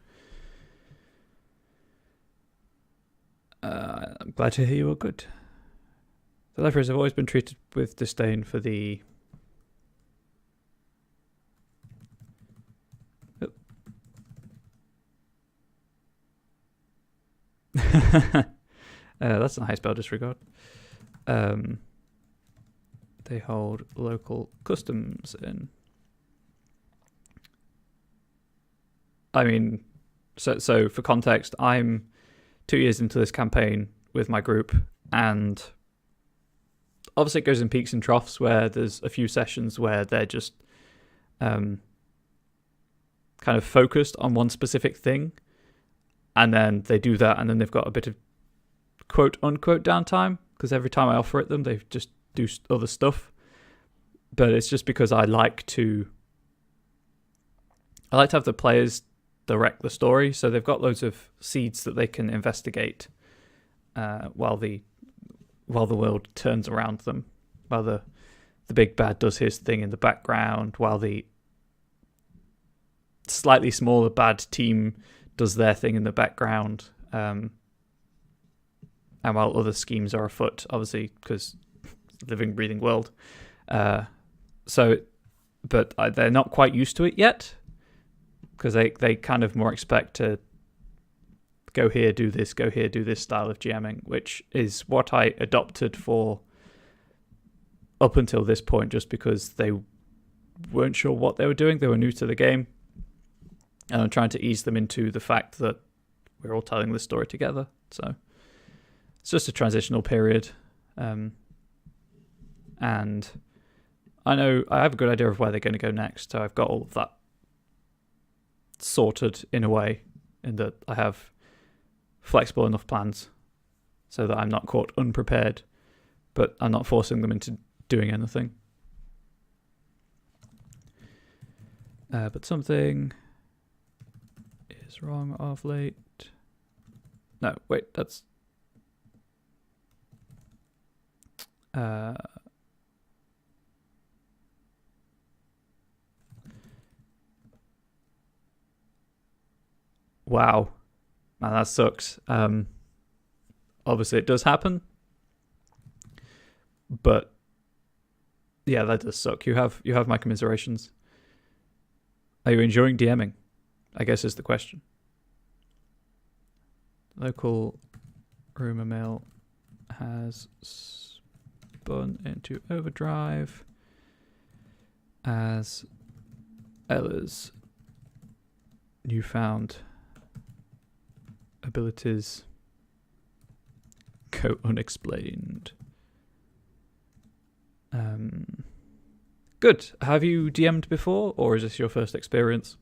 I'm glad to hear you are good. The Lefferys have always been treated with disdain for the... that's not high spell disregard. They hold local customs in. I mean, so for context, I'm 2 years into this campaign with my group, and obviously it goes in peaks and troughs where there's a few sessions where they're just kind of focused on one specific thing, and then they do that, and then they've got a bit of quote-unquote downtime, because every time I offer it them, they just do other stuff. But it's just because I like to have the players direct the story, so they've got loads of seeds that they can investigate while the world turns around them, while the big bad does his thing in the background, while the slightly smaller bad team does their thing in the background, and while other schemes are afoot, obviously, because living, breathing world. But they're not quite used to it yet, because they kind of more expect to go here, do this style of GMing, which is what I adopted for up until this point, just because they weren't sure what they were doing. They were new to the game, and I'm trying to ease them into the fact that we're all telling this story together. So it's just a transitional period. And I know I have a good idea of where they're going to go next, so I've got all of that sorted in a way, in that I have flexible enough plans so that I'm not caught unprepared, but I'm not forcing them into doing anything. But something is wrong of late. No, wait, that's... Wow. Man, that sucks. Obviously it does happen. But yeah, that does suck. You have my commiserations. Are you enjoying DMing? I guess is the question. Local rumor mill has spun into overdrive as Ella's newfound abilities go unexplained. Good. Have you DM'd before, or is this your first experience?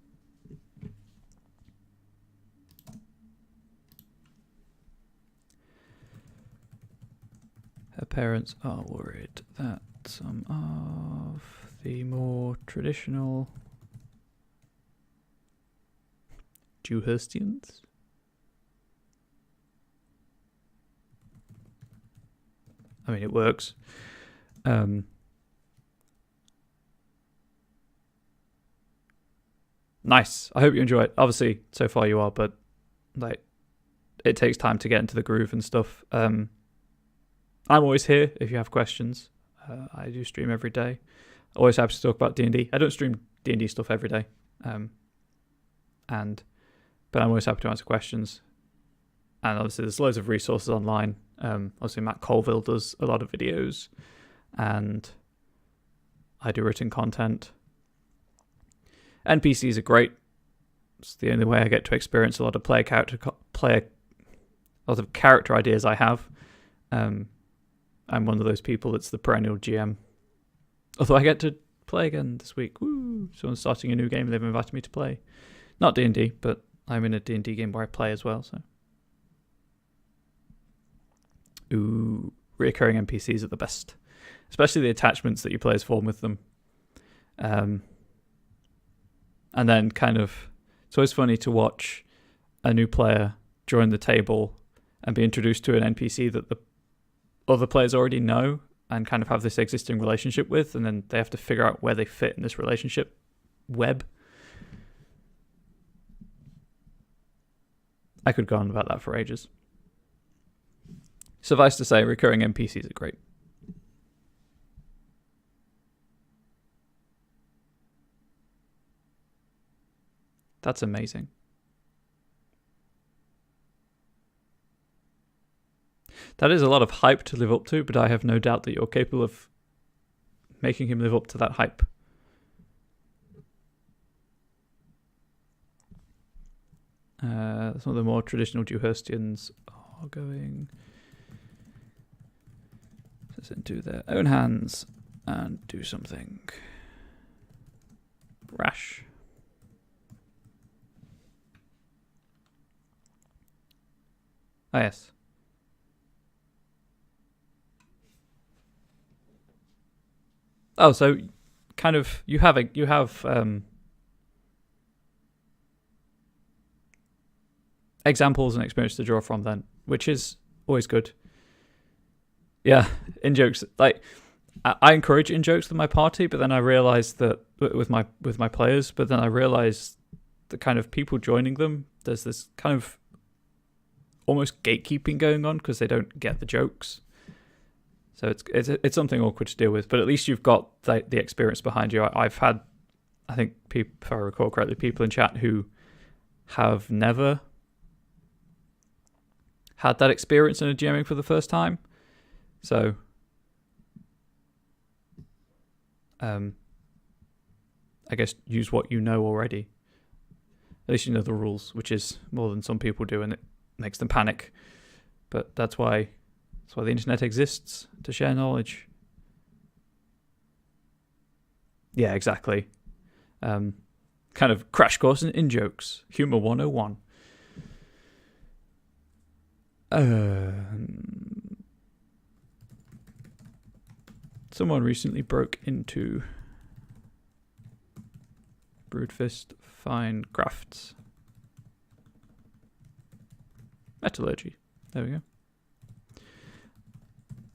Her parents are worried that some of the more traditional Dewhurstians I mean, it works. Nice. I hope you enjoy it. Obviously, so far you are, but like, it takes time to get into the groove and stuff. I'm always here if you have questions. I do stream every day. Always happy to talk about D&D. I don't stream D&D stuff every day, but I'm always happy to answer questions. And obviously, there's loads of resources online. Obviously, Matt Colville does a lot of videos, and I do written content. NPCs are great. It's the only way I get to experience a lot of character ideas I have. I'm one of those people that's the perennial GM. Although I get to play again this week. Woo! Someone's starting a new game and they've invited me to play. Not D&D, but I'm in a D&D game where I play as well. So, ooh, recurring NPCs are the best, especially the attachments that your players form with them. And then it's always funny to watch a new player join the table and be introduced to an NPC that the other players already know and kind of have this existing relationship with, and then they have to figure out where they fit in this relationship web. I could go on about that for ages. Suffice to say, recurring NPCs are great. That's amazing. That is a lot of hype to live up to, but I have no doubt that you're capable of making him live up to that hype. Some of the more traditional Dewhurstians are going into their own hands and do something rash. Ah, yes. Oh, so kind of you have examples and experience to draw from then, which is always good. Yeah, in jokes, like I encourage in jokes with my party, but then I realized that with my players, but then I realized the kind of people joining them, there's this kind of almost gatekeeping going on because they don't get the jokes. So it's something awkward to deal with, but at least you've got the experience behind you. I've had, I think, if I recall correctly, people in chat who have never had that experience in a GMing for the first time. So, I guess use what you know already. At least you know the rules, which is more than some people do, and it makes them panic. But that's why the internet exists, to share knowledge. Yeah, exactly. Kind of crash course in jokes. Humor 101. Someone recently broke into Broodfist Fine Crafts. Metallurgy. There we go.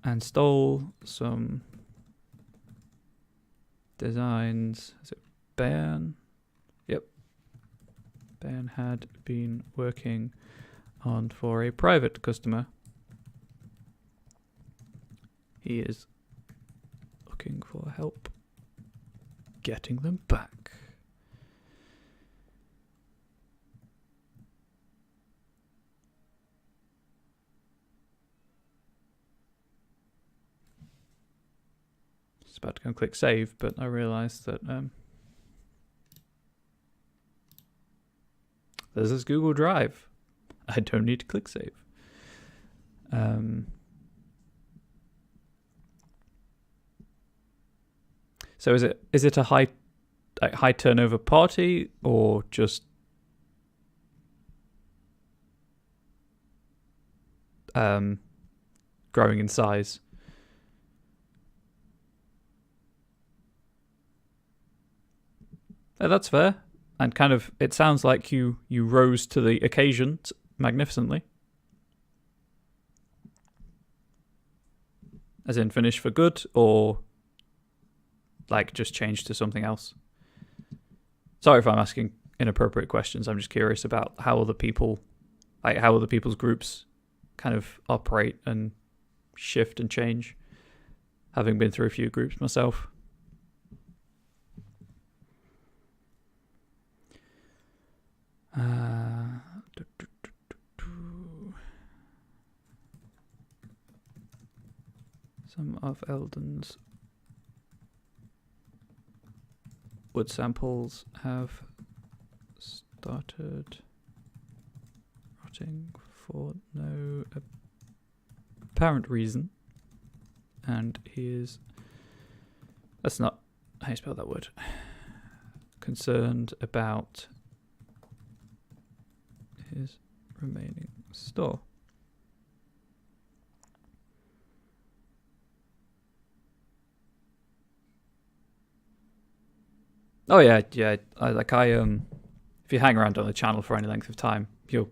And stole some designs. Is it Bairn? Yep. Bairn had been working on for a private customer. He is looking for help getting them back. Just about to go and click save, but I realised that There's this Google Drive. I don't need to click save. So is it a high turnover party, or just growing in size? That's fair. And kind of, it sounds like you rose to the occasion magnificently. As in finished for good, or like just changed to something else? Sorry if I'm asking inappropriate questions. I'm just curious about how other people's groups kind of operate and shift and change, having been through a few groups myself. Some of Eldon's wood samples have started rotting for no apparent reason, and he is, that's not how you spell that word, concerned about his remaining store. Oh yeah. If you hang around on the channel for any length of time, you'll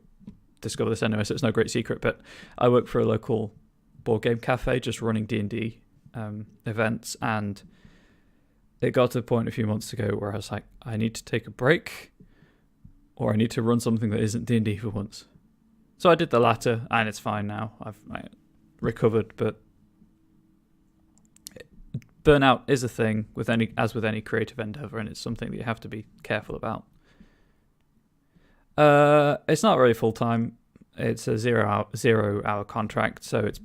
discover this anyway, so it's no great secret, but I work for a local board game cafe just running D&D events, and it got to the point a few months ago where I was like, I need to take a break, or I need to run something that isn't D&D for once. So I did the latter, and it's fine now. I've recovered, but burnout is a thing with any creative endeavor, and it's something that you have to be careful about. It's not really full time. It's a 0 hour contract, so it's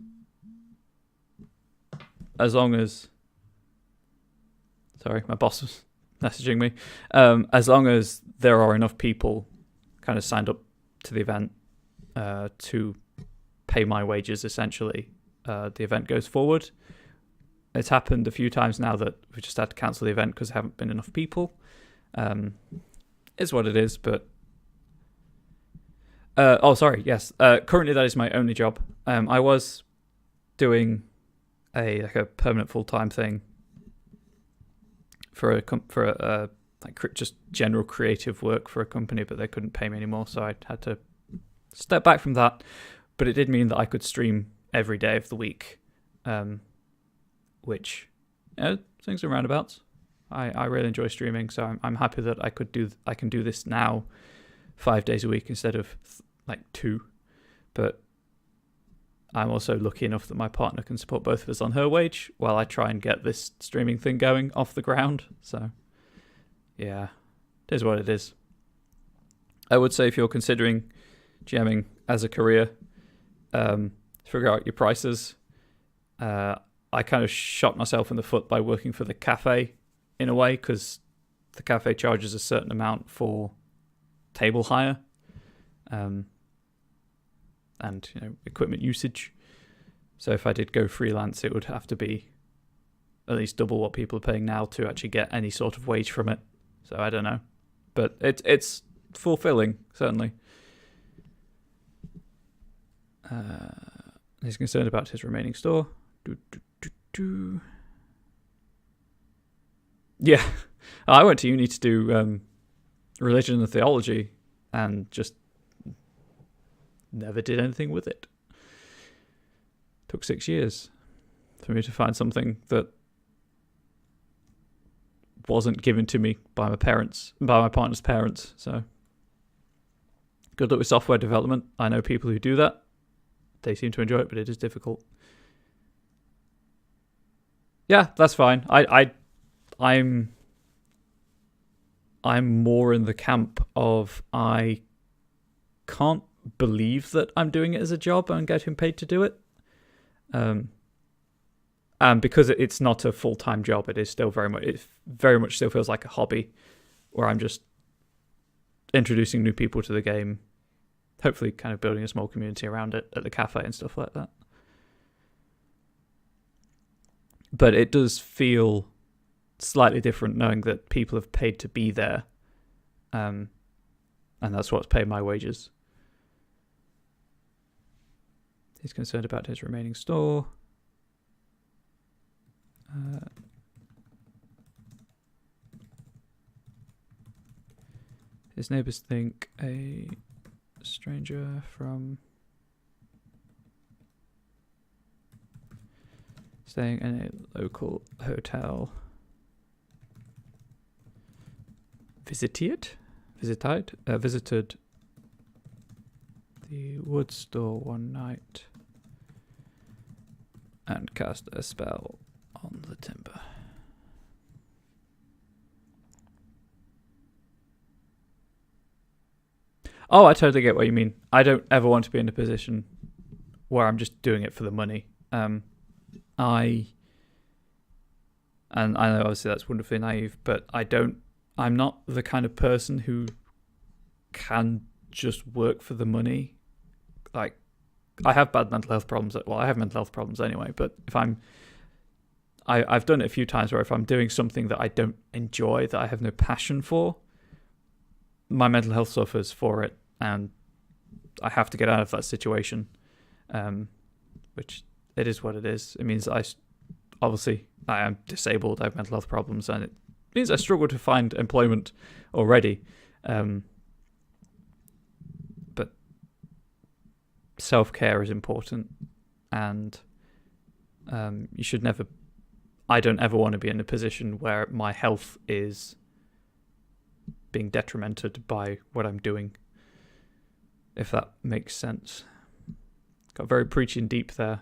as long as. Sorry, my boss was messaging me. As long as there are enough people kind of signed up to the event to pay my wages, essentially, the event goes forward. It's happened a few times now that we just had to cancel the event because there haven't been enough people. It's what it is, but... currently that is my only job. I was doing a permanent full-time thing for just general creative work for a company, but they couldn't pay me anymore, so I had to step back from that. But it did mean that I could stream every day of the week, which, things are roundabouts. I really enjoy streaming, so I'm happy that I can do this now 5 days a week instead of 2. But I'm also lucky enough that my partner can support both of us on her wage while I try and get this streaming thing going off the ground. So yeah, it is what it is. I would say if you're considering GMing as a career, figure out your prices. I kind of shot myself in the foot by working for the cafe in a way, because the cafe charges a certain amount for table hire and equipment usage. So if I did go freelance, it would have to be at least double what people are paying now to actually get any sort of wage from it. So I don't know, but it's fulfilling, certainly. He's concerned about his remaining store. Yeah, I went to uni to do religion and theology, and just never did anything with it. Took 6 years for me to find something that wasn't given to me by my partner's parents. So good luck with software development. I know people who do that. They seem to enjoy it, but it is difficult. Yeah, that's fine. I'm more in the camp of I can't believe that I'm doing it as a job and getting paid to do it. And because it's not a full-time job, it very much still feels like a hobby where I'm just introducing new people to the game, hopefully kind of building a small community around it at the cafe and stuff like that. But it does feel slightly different knowing that people have paid to be there, and that's what's paid my wages. He's concerned about his remaining store. His neighbors think a stranger from staying in a local hotel visited the wood store one night and cast a spell on the timber. Oh, I totally get what you mean. I don't ever want to be in a position where I'm just doing it for the money. And I know obviously that's wonderfully naive, but I'm not the kind of person who can just work for the money. Like, I have bad mental health problems. Well, I have mental health problems anyway, but if I've done it a few times where if I'm doing something that I don't enjoy, that I have no passion for, my mental health suffers for it, and I have to get out of that situation, which it is what it is. It means I am disabled, I have mental health problems, and it means I struggle to find employment already. But self-care is important, and you should never... I don't ever want to be in a position where my health is being detrimented by what I'm doing, if that makes sense. Got very preachy and deep there.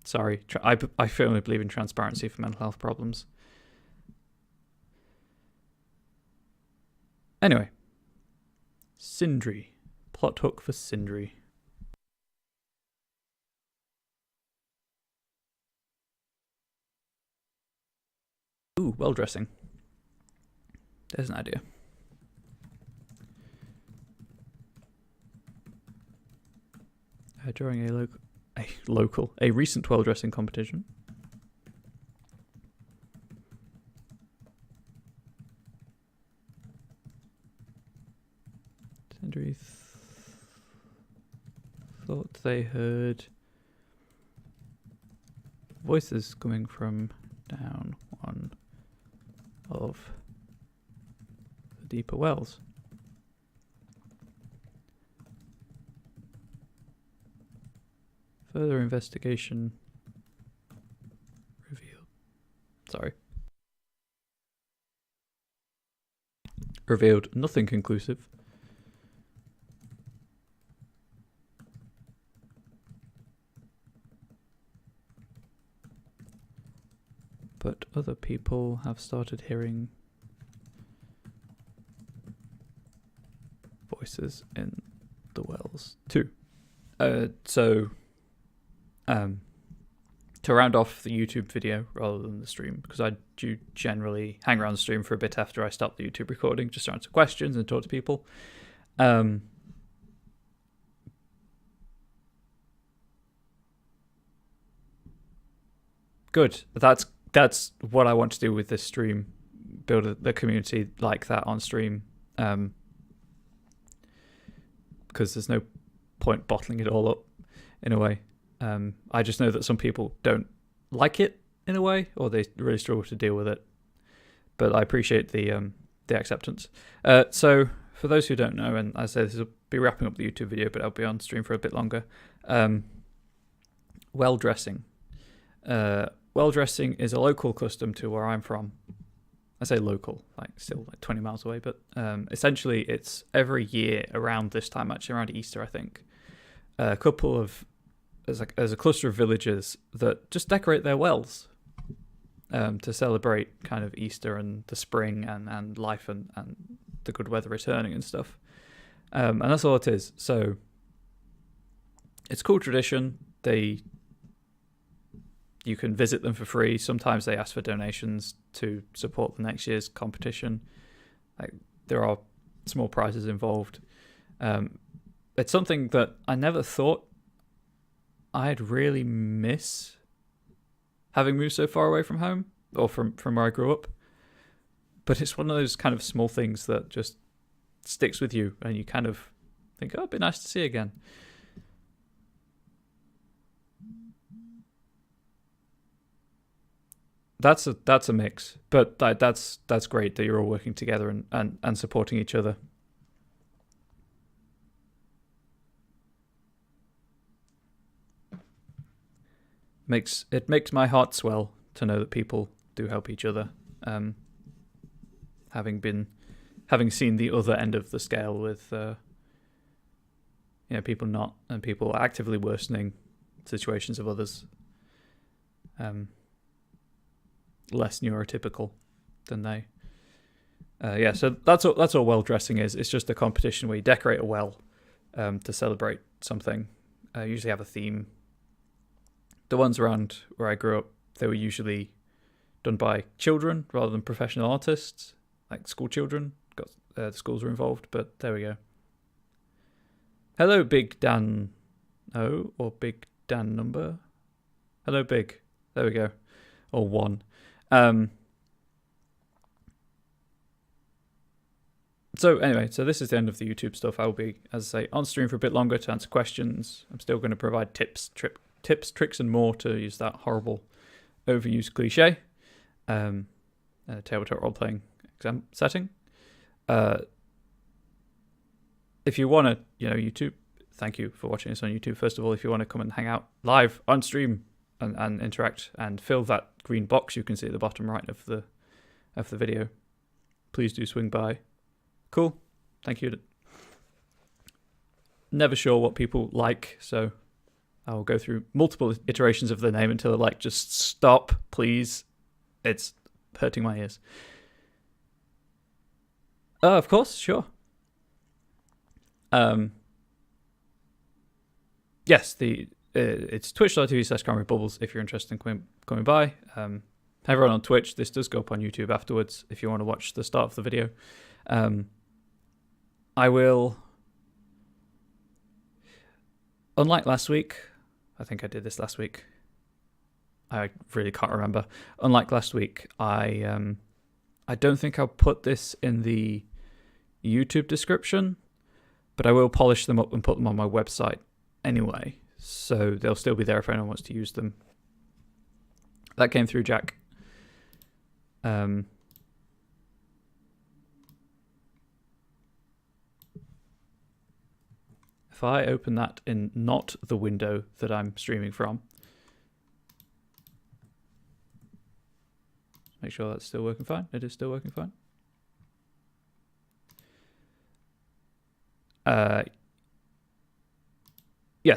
Sorry. I firmly believe in transparency for mental health problems. Anyway. Sindri. Plot hook for Sindri. Ooh, well dressing. There's an idea. During a recent well dressing competition. Sindri thought they heard voices coming from down one of the deeper wells. Further investigation revealed nothing conclusive. But other people have started hearing voices in the wells too. To round off the YouTube video rather than the stream, because I do generally hang around the stream for a bit after I stop the YouTube recording, just to answer questions and talk to people. Good. That's what I want to do with this stream. Build the community like that on stream. Because there's no point bottling it all up in a way. I just know that some people don't like it in a way, or they really struggle to deal with it. But I appreciate the acceptance. So for those who don't know, and as I say, this will be wrapping up the YouTube video, but I'll be on stream for a bit longer. Well dressing. Well dressing is a local custom to where I'm from. I say local, still 20 miles away, but essentially it's every year around this time, actually around Easter, I think. A couple of there's a cluster of villages that just decorate their wells to celebrate kind of Easter and the spring and life and the good weather returning and stuff. And that's all it is. So it's a cool tradition. You can visit them for free. Sometimes they ask for donations to support the next year's competition. There are small prizes involved. It's something that I never thought I'd really miss, having moved so far away from home, or from where I grew up. But it's one of those kind of small things that just sticks with you, and you kind of think, oh, it'd be nice to see again. That's a mix, but that's great that you're all working together and supporting each other. It makes my heart swell to know that people do help each other. Having seen the other end of the scale with people not, and people actively worsening situations of others, less neurotypical than they. So that's all well dressing is. It's just a competition where you decorate a well to celebrate something. Usually have a theme. The ones around where I grew up, they were usually done by children rather than professional artists, like school children. The schools were involved, but there we go. Hello, Big Dan O, or Big Dan Number. Hello, Big. There we go. Or 1. So anyway, this is the end of the YouTube stuff. I will be, as I say, on stream for a bit longer to answer questions. I'm still going to provide tips, tricks, and more, to use that horrible, overused cliche. A tabletop role-playing exam setting. If you want to, YouTube, thank you for watching this on YouTube. First of all, if you want to come and hang out live on stream and interact and fill that green box you can see at the bottom right of the video, please do swing by. Cool. Thank you. Never sure what people like, so I'll go through multiple iterations of the name until they're like, just stop, please. It's hurting my ears. Of course, sure. Yes, it's twitch.tv/ConryBubbles if you're interested in coming by. Everyone on Twitch, this does go up on YouTube afterwards if you want to watch the start of the video. I will, unlike last week, I think I did this last week. I really can't remember. Unlike last week, I don't think I'll put this in the YouTube description, but I will polish them up and put them on my website anyway, so they'll still be there if anyone wants to use them. That came through, Jack. If I open that in not the window that I'm streaming from, make sure that's still working fine. It is still working fine.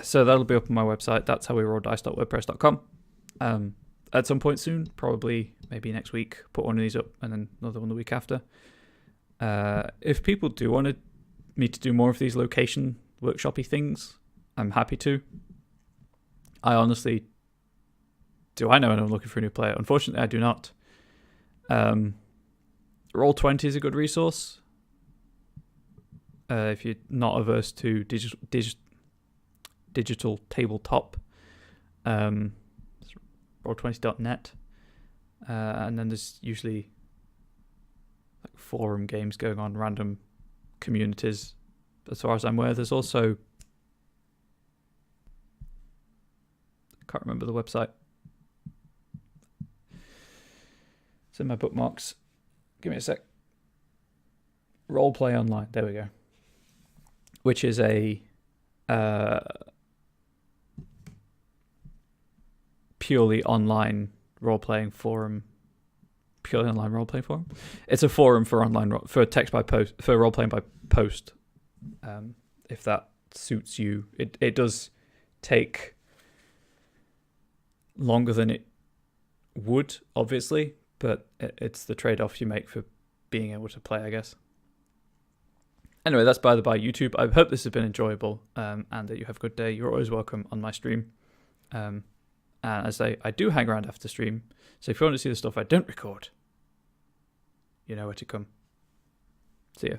So that'll be up on my website. That's howwerolldice.wordpress.com. At some point soon, probably maybe next week, put one of these up, and then another one the week after. If people do want me to do more of these location workshopy things, I'm happy to. I honestly, do I know anyone looking for a new player? Unfortunately, I do not. Roll20 is a good resource. If you're not averse to digital tabletop, roll20.net, and then there's usually like forum games going on, random communities. As far as I'm aware, there's also, I can't remember the website. It's in my bookmarks. Give me a sec. Roleplay Online. There we go. Which is a purely online role-playing forum. Purely online role-playing forum. It's a forum for for text by post, for role-playing by post. If that suits you, it does take longer than it would, obviously, but it's the trade-off you make for being able to play, I guess. Anyway, that's by the by YouTube. I hope this has been enjoyable, and that you have a good day. You're always welcome on my stream. And as I do hang around after stream, so if you want to see the stuff I don't record, you know where to come. See ya.